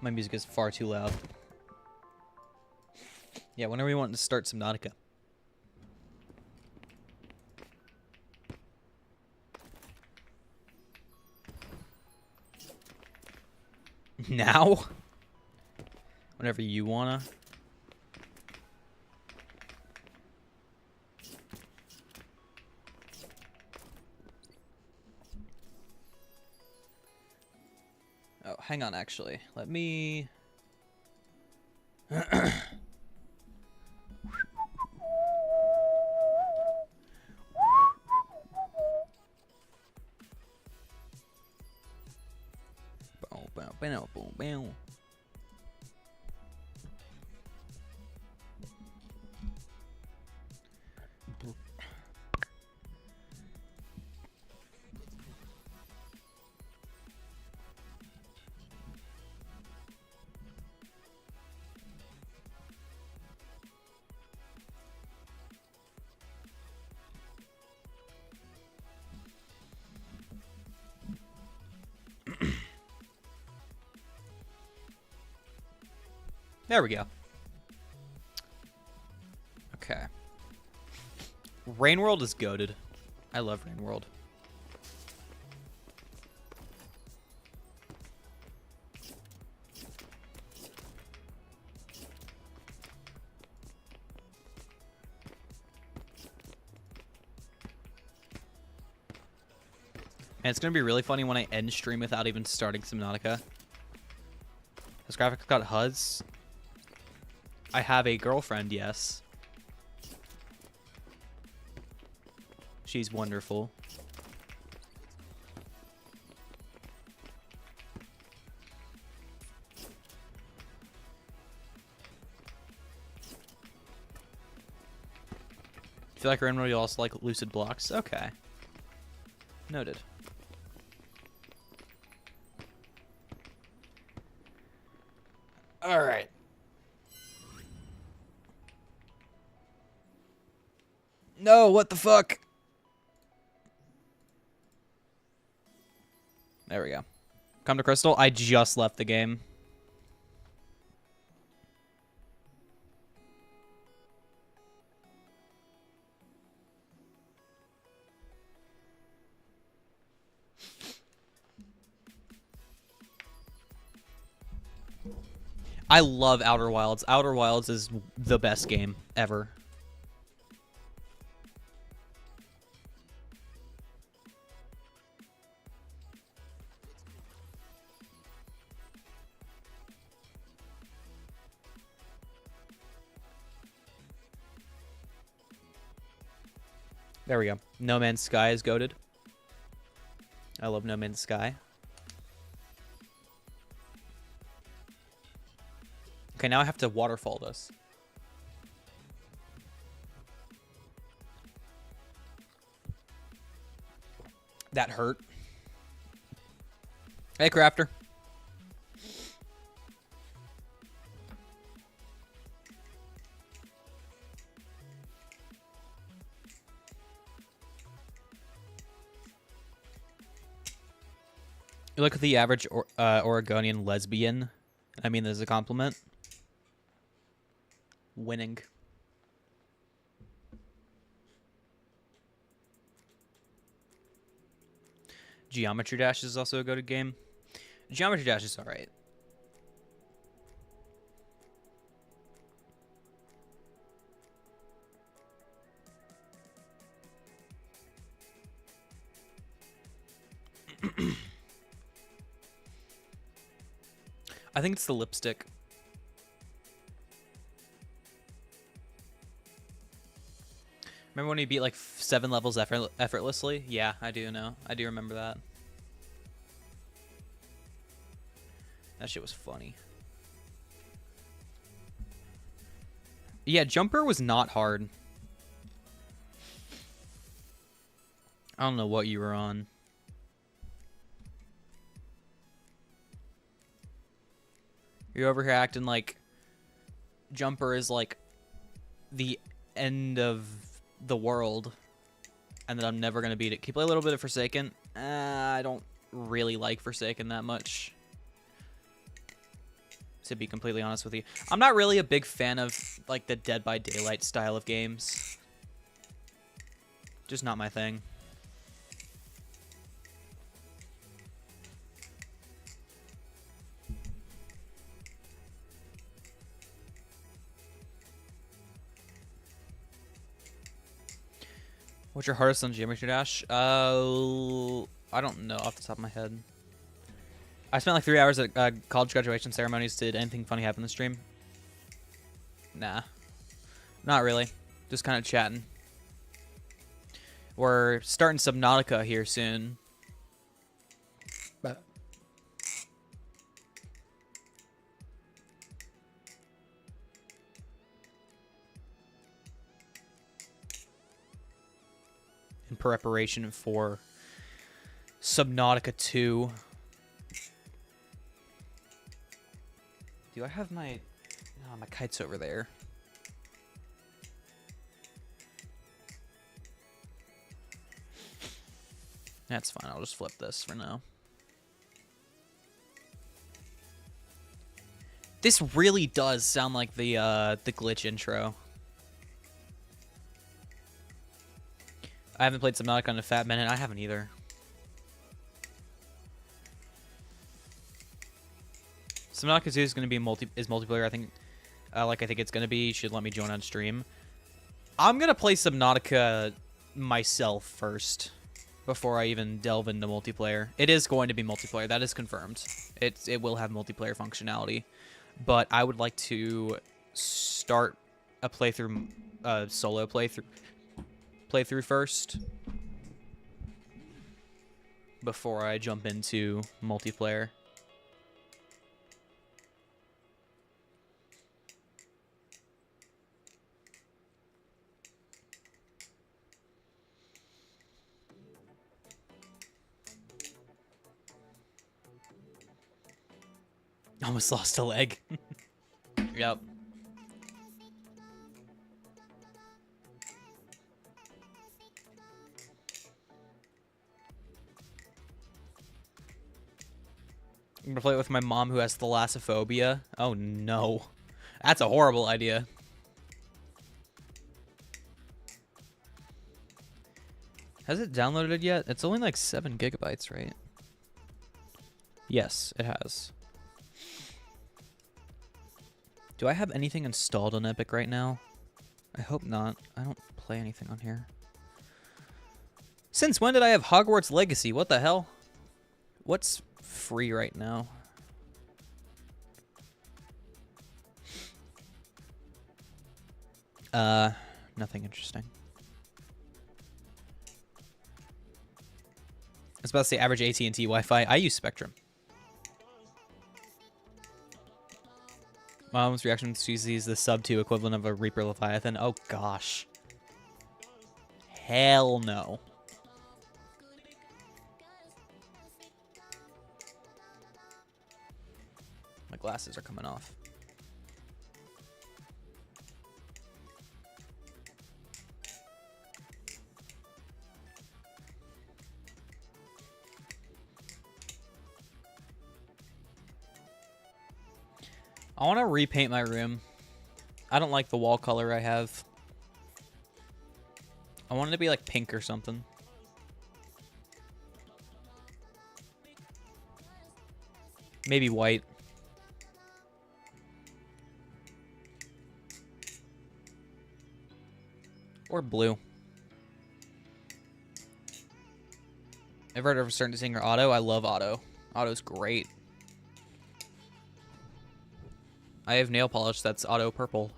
My music is far too loud. Yeah, when are we wanting to start Subnautica? Now? Whenever you wanna. Oh, hang on, actually. Let me... There we go. Okay. Rain World is goated. I love Rain World. And it's going to be really funny when I end stream without even starting Subnautica. Has graphics got HUDs? I have a girlfriend, yes. She's wonderful. I feel like Rainbow, you also like Lucid Blocks? Okay. Noted. Alright. No, what the fuck? There we go. Come to Crystal. I just left the game. I love Outer Wilds. Outer Wilds is the best game ever. There we go. No Man's Sky is goated. I love No Man's Sky. Okay, now I have to waterfall this. That hurt. Hey, Crafter. You look at the average Oregonian lesbian. I mean, there's a compliment. Winning. Geometry Dash is also a go-to game. Geometry Dash is alright. I think it's the lipstick. Remember when he beat like 7 levels effortlessly? Yeah, I do know. I do remember that. That shit was funny. Yeah, Jumper was not hard. I don't know what you were on. You're over here acting like Jumper is like the end of the world and that I'm never going to beat it. Can you play a little bit of Forsaken? I don't really like Forsaken that much, to be completely honest with you. I'm not really a big fan of like the Dead by Daylight style of games. Just not my thing. What's your hardest on Geometry Dash? I don't know off the top of my head. I spent like 3 hours at college graduation ceremonies. Did anything funny happen in the stream? Nah. Not really. Just kind of chatting. We're starting Subnautica here soon. But in preparation for Subnautica 2. Do I have my... Oh, my kite's over there. That's fine. I'll just flip this for now. This really does sound like the glitch intro. I haven't played Subnautica in a fat minute. I haven't either. Subnautica 2 is going to be multiplayer. I think, I think it's going to be. You should let me join on stream. I'm going to play Subnautica myself first before I even delve into multiplayer. It is going to be multiplayer. That is confirmed. It will have multiplayer functionality, but I would like to start a playthrough, solo playthrough first before I jump into multiplayer. Almost lost a leg. Yep. I'm gonna play it with my mom who has thalassophobia. Oh no. That's a horrible idea. Has it downloaded yet? It's only like 7 gigabytes, right? Yes, it has. Do I have anything installed on Epic right now? I hope not. I don't play anything on here. Since when did I have Hogwarts Legacy? What the hell? What's free right now? Nothing interesting. I was about to say average AT&T Wi-Fi. I use Spectrum. Mom's reaction to sees the sub 2 equivalent of a Reaper Leviathan. Oh gosh. Hell no. My glasses are coming off. I want to repaint my room. I don't like the wall color I have. I want it to be like pink or something. Maybe white. Or blue. Ever heard of a certain singer, Otto? I love Otto. Otto's great. I have nail polish that's Otto purple.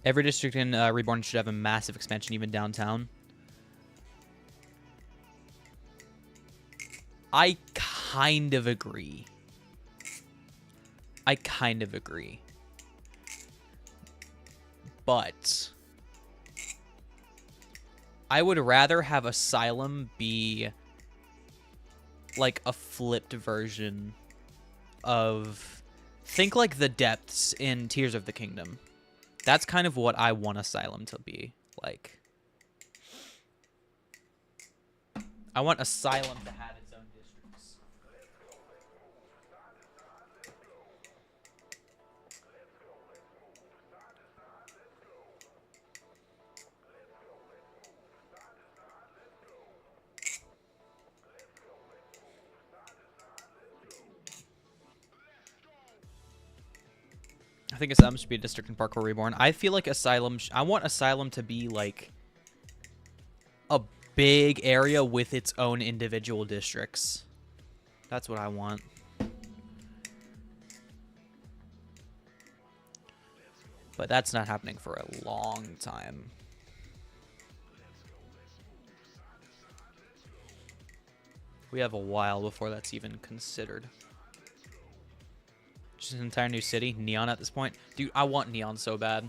Every district in Reborn should have a massive expansion, even downtown. I kind of agree. But I would rather have Asylum be like a flipped version of, think like the depths in Tears of the Kingdom. That's kind of what I want Asylum to be like. I want Asylum to have its own districts. I think Asylum should be a district in Parkour Reborn. I feel like Asylum... I want Asylum to be, like, a big area with its own individual districts. That's what I want. But that's not happening for a long time. We have a while before that's even considered. Just an entire new city. Neon at this point. Dude, I want Neon so bad.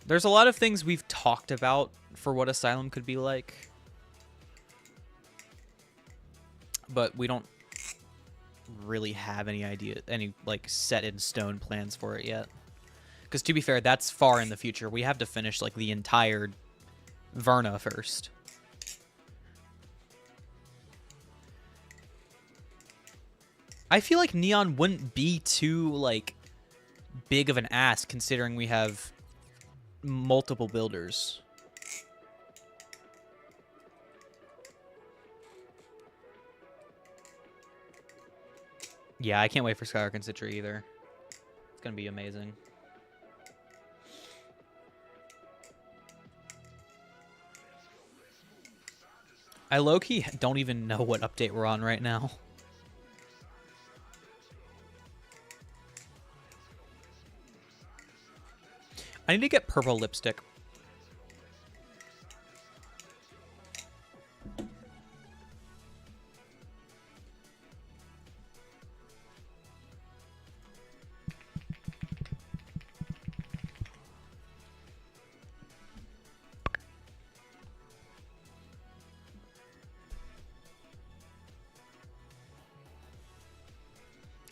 There's a lot of things we've talked about for what Asylum could be like. But we don't really have any idea, any like set in stone plans for it yet. Because to be fair, that's far in the future. We have to finish like the entire Verna first. I feel like Neon wouldn't be too, like, big of an ass considering we have multiple builders. Yeah, I can't wait for Skylark and Citra either. It's gonna be amazing. I low-key don't even know what update we're on right now. I need to get purple lipstick.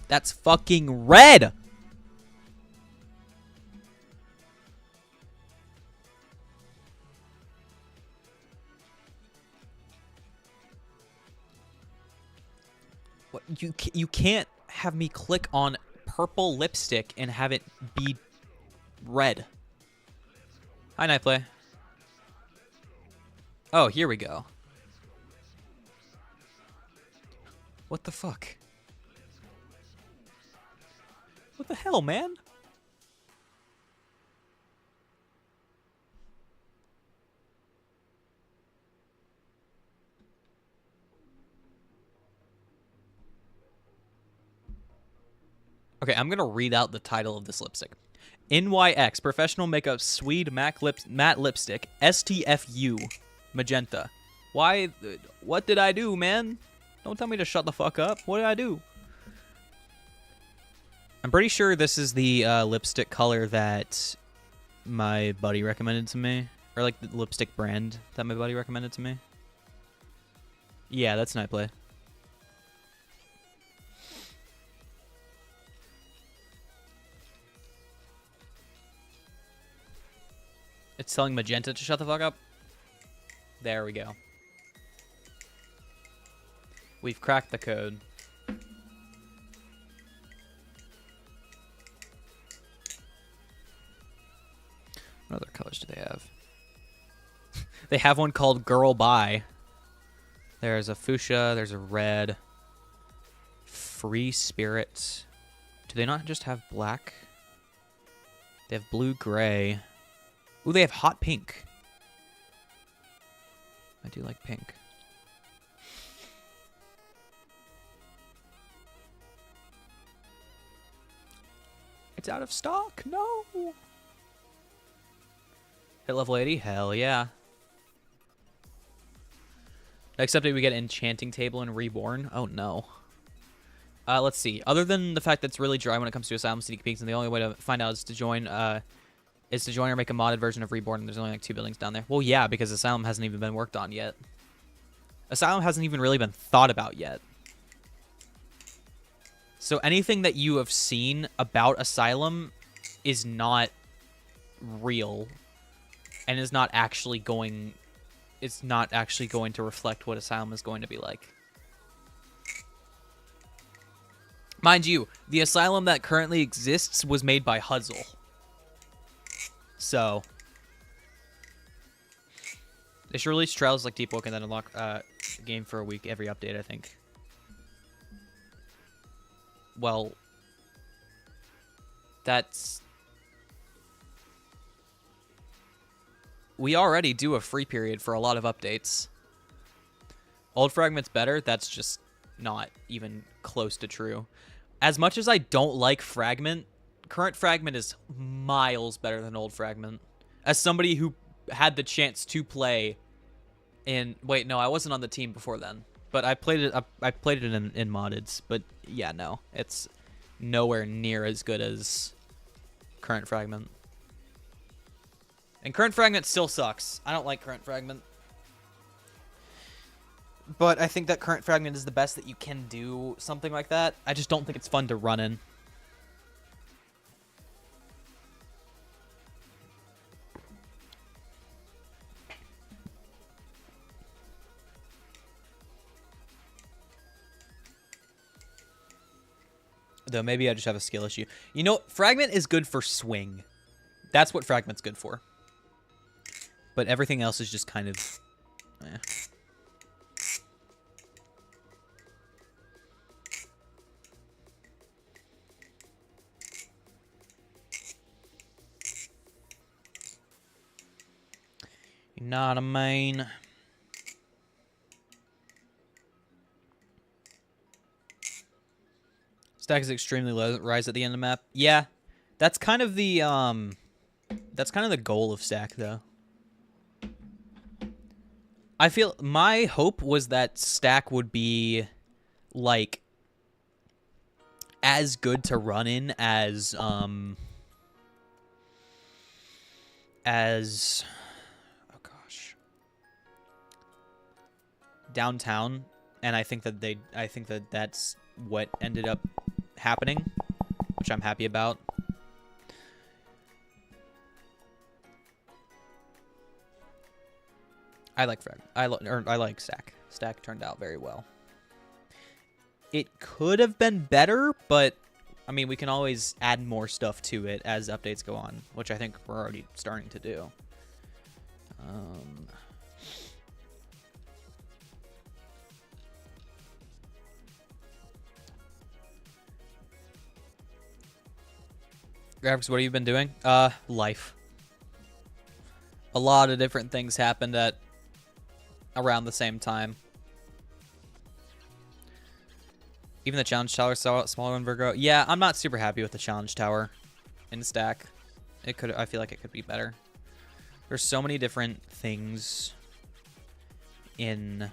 That's fucking red! What, you can't have me click on purple lipstick and have it be red. Hi, Nightplay. Oh, here we go. What the fuck? What the hell, man? Okay, I'm gonna read out the title of this lipstick. NYX Professional Makeup Swede Matte Lipstick STFU Magenta. Why? What did I do, man? Don't tell me to shut the fuck up. What did I do? I'm pretty sure this is the lipstick color that my buddy recommended to me. Or like the lipstick brand that my buddy recommended to me. Yeah, that's Night Play. It's telling Magenta to shut the fuck up. There we go. We've cracked the code. What other colors do they have? They have one called Girl Bye. There's a fuchsia. There's a red. Free Spirit. Do they not just have black? They have blue gray. Ooh, they have hot pink. I do like pink. It's out of stock. No. Hit level 80? Hell yeah. Next update, we get Enchanting Table and Reborn. Oh, no. Let's see. Other than the fact that it's really dry when it comes to Asylum Sneak Peeks, and the only way to find out is to join or make a modded version of Reborn, and there's only like 2 buildings down there. Well, yeah, because Asylum hasn't even been worked on yet. Asylum hasn't even really been thought about yet. So anything that you have seen about Asylum is not real, and is not actually going... It's not actually going to reflect what Asylum is going to be like. Mind you, the Asylum that currently exists was made by Huzzle. So, they should release Trials like Deep Woke and then unlock the game for a week every update, I think. Well, that's... We already do a free period for a lot of updates. Old Fragment's better, that's just not even close to true. As much as I don't like Fragment, current Fragment is miles better than Old Fragment. As somebody who had the chance to play in... Wait, no, I wasn't on the team before then. But I played it. I played it in moddeds. But yeah, no, it's nowhere near as good as current Fragment. And current Fragment still sucks. I don't like current Fragment. But I think that current Fragment is the best that you can do something like that. I just don't think it's fun to run in. Though maybe I just have a skill issue. You know, Fragment is good for swing. That's what Fragment's good for. But everything else is just kind of... Eh. You're not a main. Stack is extremely low. Rise at the end of the map. Yeah, that's kind of the goal of Stack, though. I feel my hope was that Stack would be like as good to run in as oh gosh, Downtown, and I think that that's what ended up happening, which I'm happy about. I like Fragment. I like Stack. Stack turned out very well. It could have been better, but I mean, we can always add more stuff to it as updates go on, which I think we're already starting to do. Graphics, what have you been doing? Life. A lot of different things happened at around the same time. Even the challenge tower smaller than Virgo. Yeah, I'm not super happy with the challenge tower in stack. I feel like it could be better. There's so many different things in.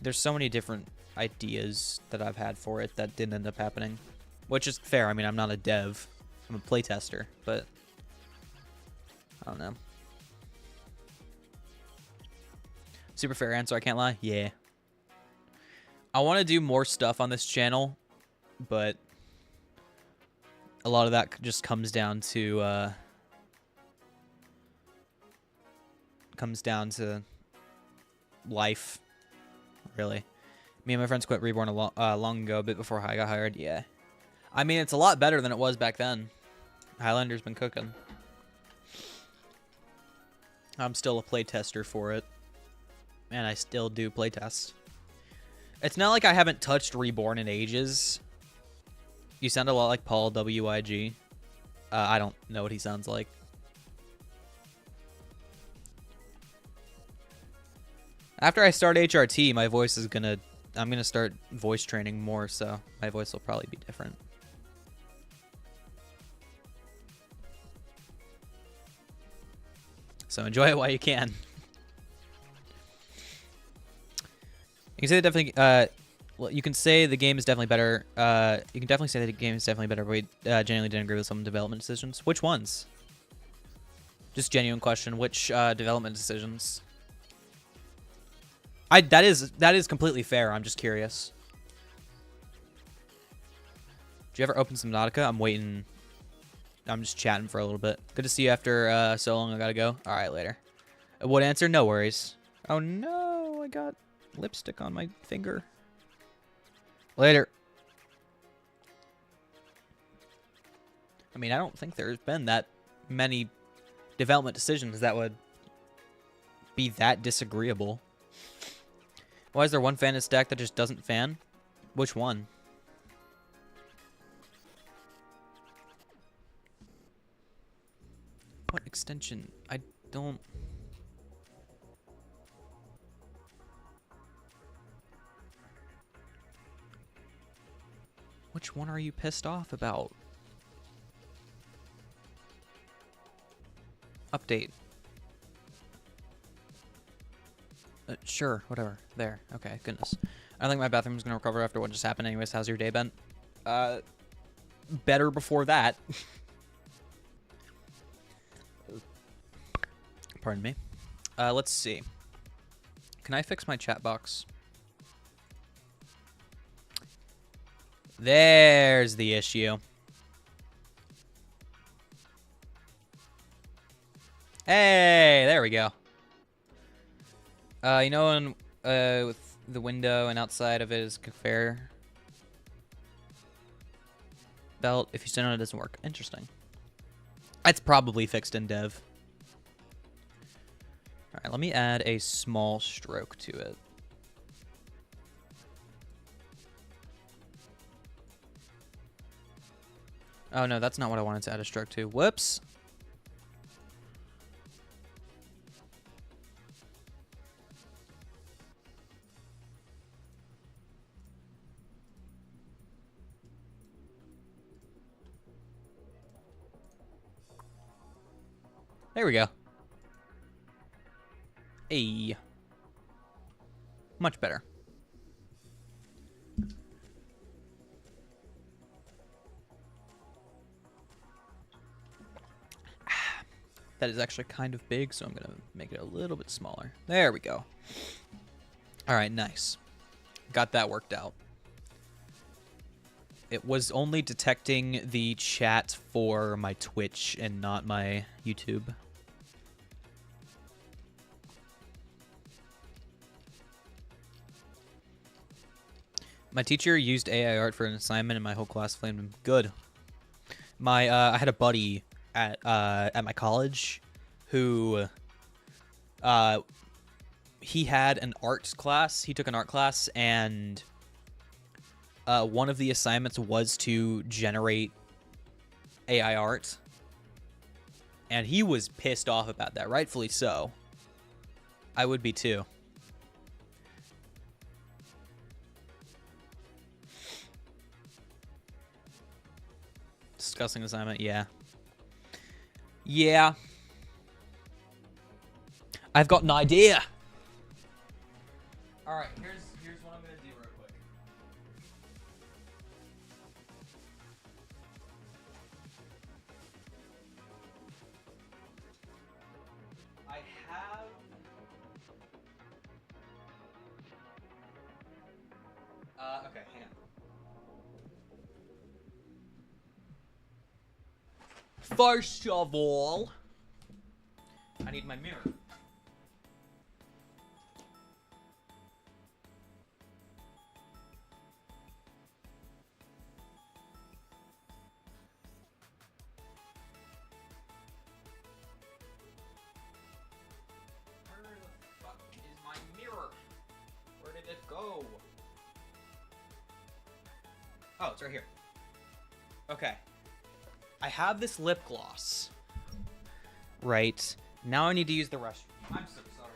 There's so many different ideas that I've had for it that didn't end up happening, which is fair. I mean, I'm not a dev. I'm a playtester, but I don't know. Super fair answer, I can't lie. Yeah. I want to do more stuff on this channel, but a lot of that just comes down to life, really. Me and my friends quit Reborn long ago, a bit before I got hired. Yeah. I mean, it's a lot better than it was back then. Highlander's been cooking. I'm still a playtester for it. And I still do playtest. It's not like I haven't touched Reborn in ages. You sound a lot like Paul W.I.G. I don't know what he sounds like. After I start HRT, my voice is gonna... I'm gonna start voice training more, so my voice will probably be different. So enjoy it while you can. You can say that definitely. Well, you can say the game is definitely better. You can definitely say that the game is definitely better, but we genuinely didn't agree with some development decisions. Which ones? Just genuine question. Which development decisions? That is completely fair. I'm just curious. Did you ever open some Nautica? I'm waiting. I'm just chatting for a little bit. Good to see you after so long. I gotta go. All right, later. What answer? No worries. Oh no, I got lipstick on my finger. Later. I mean, I don't think there's been that many development decisions that would be that disagreeable. Why is there one fan in stack that just doesn't fan? Which one? What extension? I don't... Which one are you pissed off about? Update. Sure, whatever. There. Okay, goodness. I think my bathroom's gonna recover after what just happened anyways. How's your day been? Better before that. Pardon me. Let's see. Can I fix my chat box? There's the issue. Hey, there we go. You know, when, with the window and outside of it is conveyor belt. If you stand on it, it doesn't work. Interesting. It's probably fixed in dev. All right, let me add a small stroke to it. Oh no, that's not what I wanted to add a stroke to. Whoops. There we go. Hey. Much better. That is actually kind of big, so I'm going to make it a little bit smaller. There we go. All right, nice. Got that worked out. It was only detecting the chat for my Twitch and not my YouTube. My teacher used AI art for an assignment, and my whole class flamed him. Good. I had a buddy at my college who he had an art class. He took an art class, and one of the assignments was to generate AI art. And he was pissed off about that, rightfully so. I would be too. Discussing assignment, yeah. Yeah. I've got an idea. All right, here's what I'm gonna do real quick. I have. Okay, hang on. First of all, I need my mirror. Where the fuck is my mirror? Where did it go? Oh, it's right here. Okay. I have this lip gloss. Right. Now I need to use the restroom. I'm so sorry.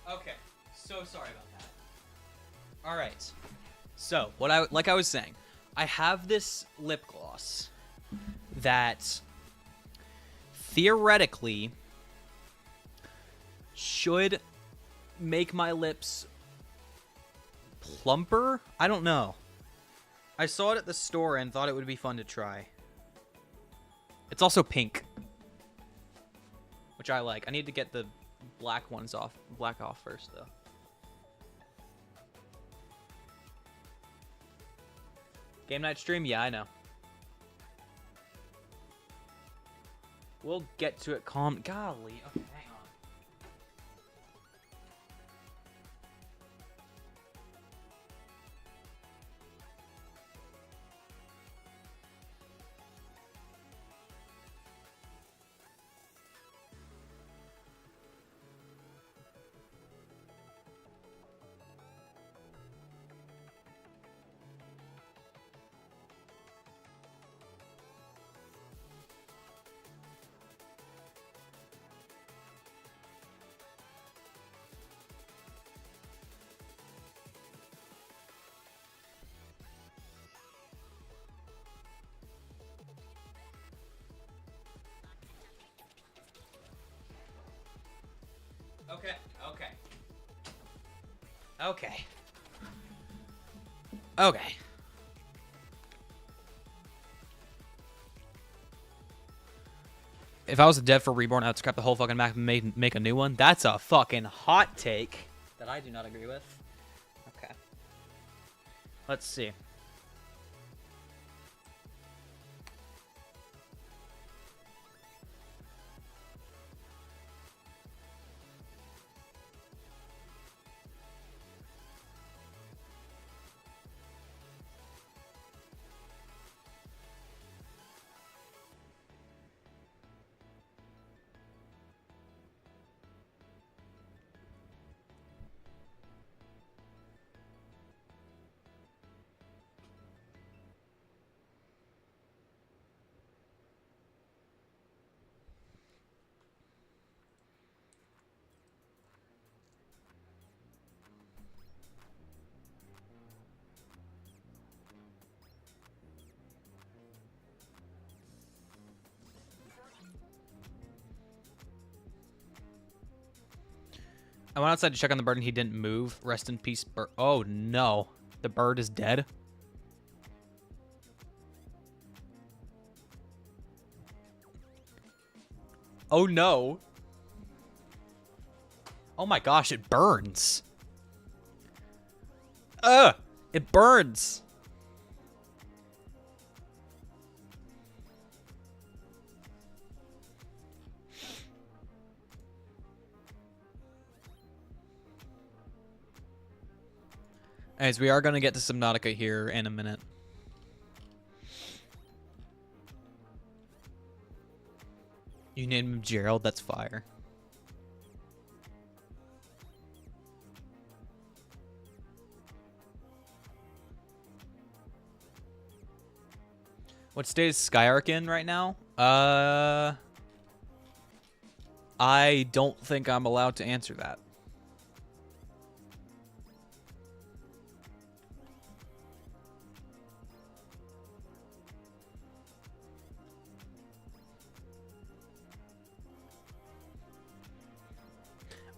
Okay, so sorry about that. All right. So, like I was saying, I have this lip gloss that theoretically should make my lips plumper. I don't know. I saw it at the store and thought it would be fun to try. It's also pink, which I like. I need to get the black off first though. Game night stream? Yeah, I know. We'll get to it calm. Golly. Okay, hang on. Okay. If I was a dev for Reborn, I'd scrap the whole fucking map and make a new one. That's a fucking hot take that I do not agree with. Okay. Let's see. I went outside to check on the bird and he didn't move. Rest in peace, bird. Oh, no. The bird is dead? Oh, no. Oh, my gosh. It burns. Ugh. It burns. Anyways, we are going to get to Subnautica here in a minute. You named him Gerald? That's fire. What state is Skyark in right now? I don't think I'm allowed to answer that.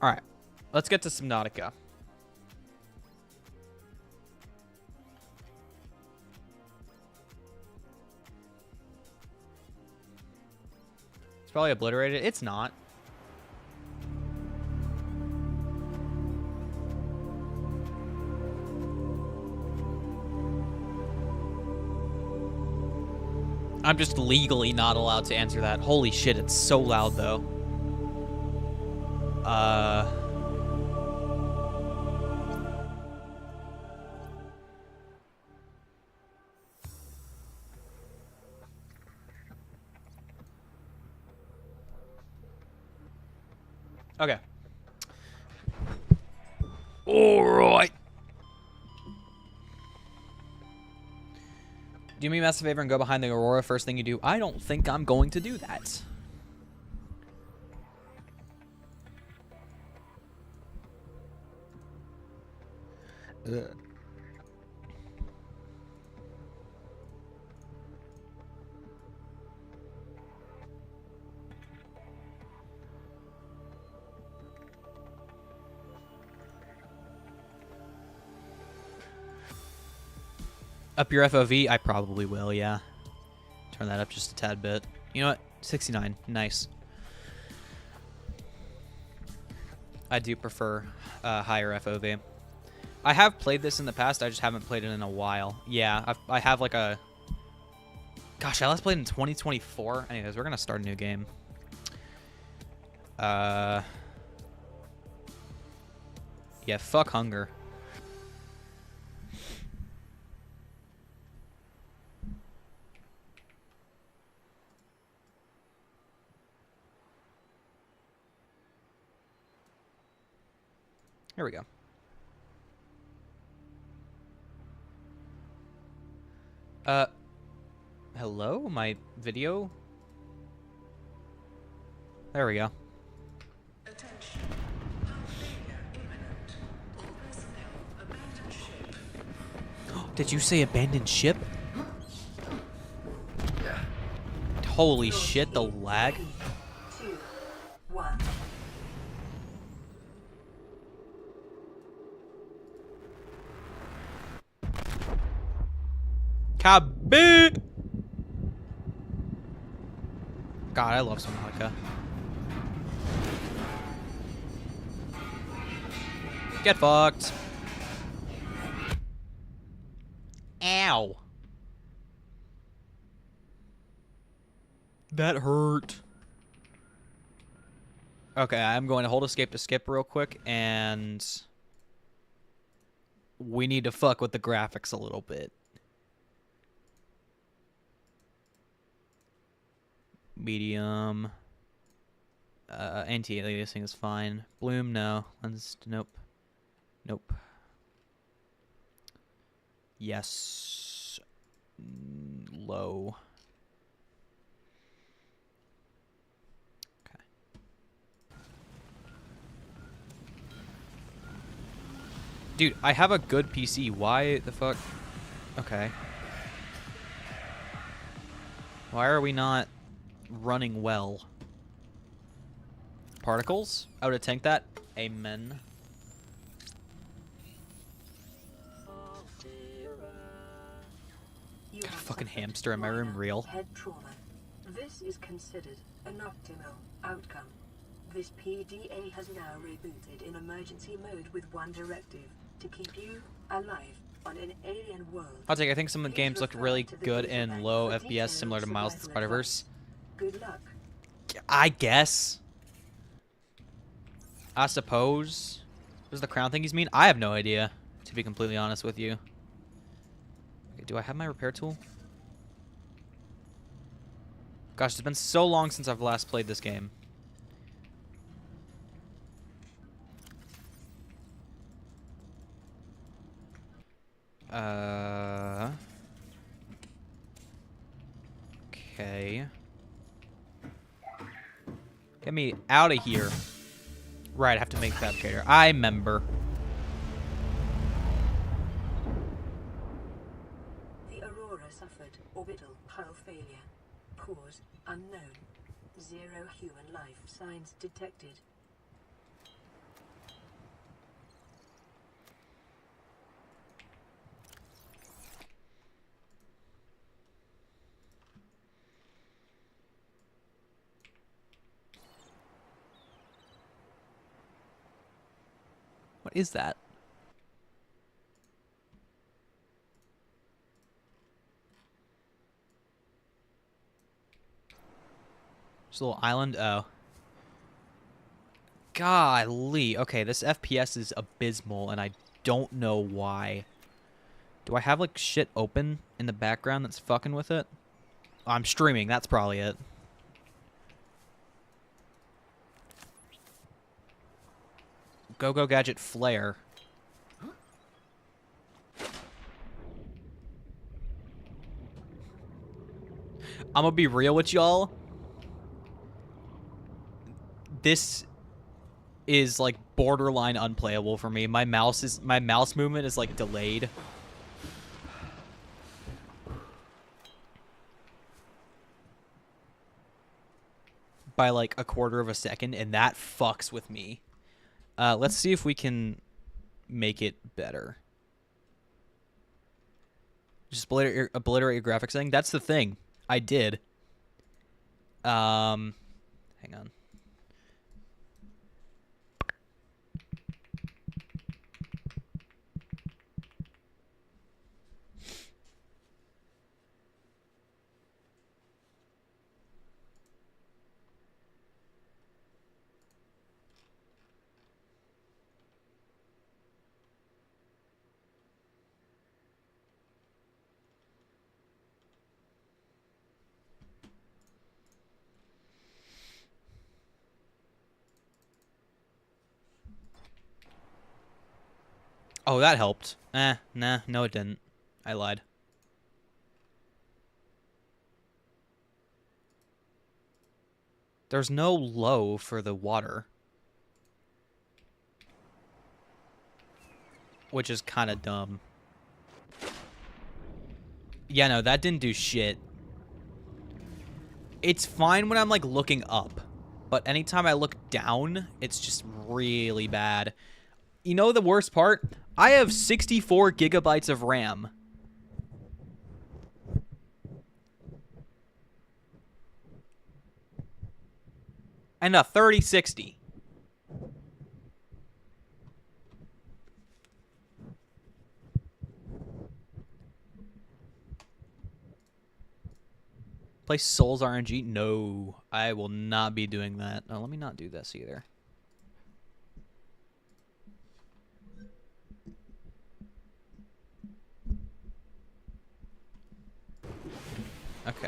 All right, let's get to Subnautica. It's probably obliterated. It's not. I'm just legally not allowed to answer that. Holy shit, it's so loud though. Okay. All right. Do me a massive favor and go behind the Aurora first thing you do. I don't think I'm going to do that. Ugh. Up your FOV? I probably will, yeah. Turn that up just a tad bit. You know what? 69. Nice. I do prefer higher FOV. I have played this in the past. I just haven't played it in a while. Yeah, I have like a... Gosh, I last played in 2024. Anyways, we're going to start a new game. Yeah, fuck hunger. Here we go. Hello? My video? There we go. Attention. Failure imminent. All personnel abandon ship. Did you say abandoned ship? Holy shit, the lag. 3, 2, 1. Kabit! God, I love Subnautica. Get fucked. Ow. That hurt. Okay, I'm going to hold escape to skip real quick, and we need to fuck with the graphics a little bit. Medium. Anti-aliasing is fine. Bloom, no. Lens, nope. Nope. Yes. Low. Okay. Dude, I have a good PC. Why the fuck? Okay. Why are we not running well? Particles? I would have tanked that. Amen. You have Fucking suffered hamster in my room, minor real. head trauma. This is considered an optimal outcome. This PDA has now rebooted in emergency mode with one directive: to keep you alive on an alien world. I'll take. I think some of the Please games look refer really to the good data in bank low for FPS, detailed similar to Miles the survival Spider-Verse. advice. Good luck. I guess. I suppose. Does the crown thing he's mean? I have no idea, to be completely honest with you. Okay, do I have my repair tool? Gosh, it's been so long since I've last played this game. Okay. Get me out of here. Right, I have to make fabricator. I remember. The Aurora suffered orbital hull failure. Cause unknown. 0 human life signs detected. What is that? Just a little island. Oh. Golly. Okay, this FPS is abysmal, and I don't know why. Do I have, like, shit open in the background that's fucking with it? Oh, I'm streaming. That's probably it. Go-Go Gadget Flare. I'm gonna be real with y'all. This is like borderline unplayable for me. My mouse movement is like delayed. By like a quarter of a second, and that fucks with me. Let's see if we can make it better. Just obliterate your graphics thing. That's the thing. I did. Hang on. Oh, that helped. Nah, no it didn't. I lied. There's no low for the water. Which is kind of dumb. Yeah, no, that didn't do shit. It's fine when I'm, like, looking up. But anytime I look down, it's just really bad. You know the worst part? I have 64 gigabytes of RAM. And a 3060. Play Souls RNG? No, I will not be doing that. Oh, let me not do this either. Okay.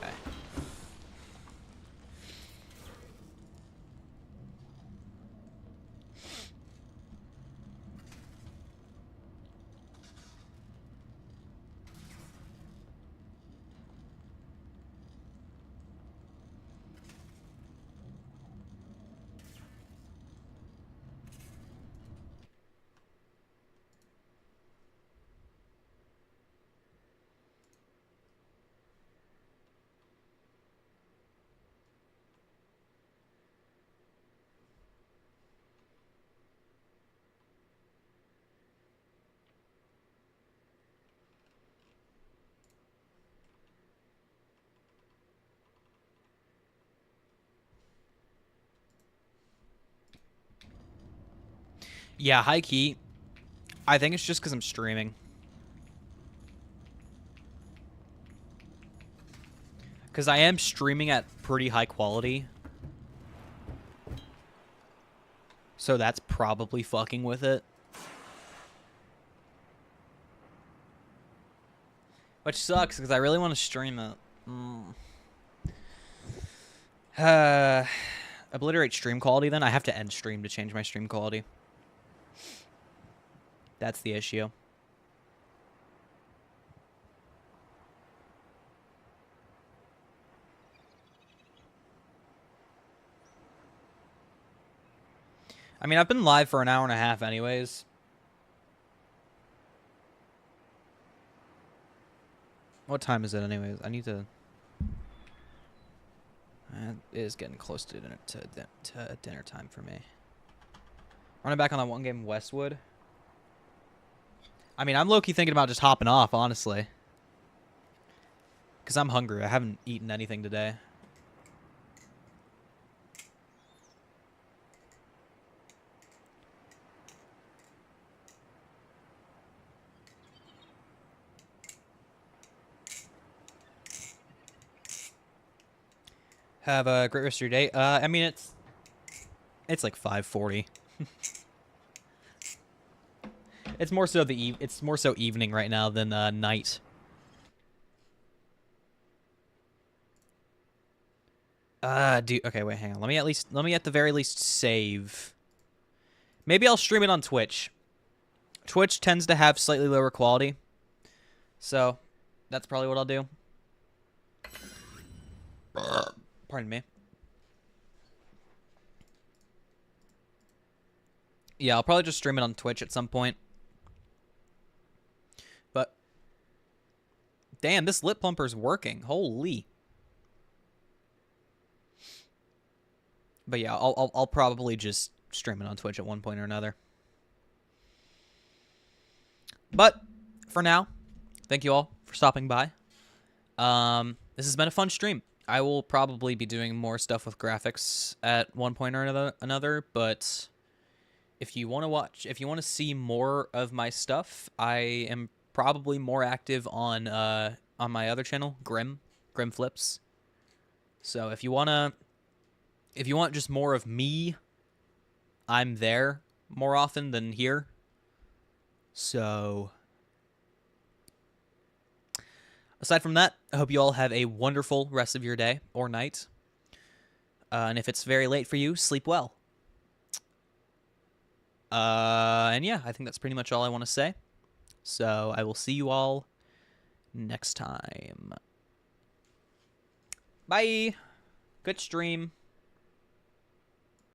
Yeah, high key. I think it's just because I'm streaming. Because I am streaming at pretty high quality. So that's probably fucking with it. Which sucks, because I really want to stream it. Obliterate stream quality, then? I have to end stream to change my stream quality. That's the issue. I mean, I've been live for an hour and a half anyways. What time is it anyways? I need to... It is getting close to dinner time for me. Running back on that one game, Westwood. I mean, I'm low-key thinking about just hopping off, honestly. Because I'm hungry. I haven't eaten anything today. Have a great rest of your day. I mean, it's like 5:40. It's more so it's more so evening right now than night. Okay, wait, hang on. Let me at the very least save. Maybe I'll stream it on Twitch. Twitch tends to have slightly lower quality. So, that's probably what I'll do. Pardon me. Yeah, I'll probably just stream it on Twitch at some point. But damn, this lip plumper's working. Holy. But yeah, I'll probably just stream it on Twitch at one point or another. But for now, thank you all for stopping by. This has been a fun stream. I will probably be doing more stuff with graphics at one point or another, but if you want to if you want to see more of my stuff, I am probably more active on my other channel, Grim Flips. So if you want just more of me, I'm there more often than here. So aside from that, I hope you all have a wonderful rest of your day or night. And if it's very late for you, sleep well. And yeah, I think that's pretty much all I want to say. So I will see you all next time. Bye. Good stream.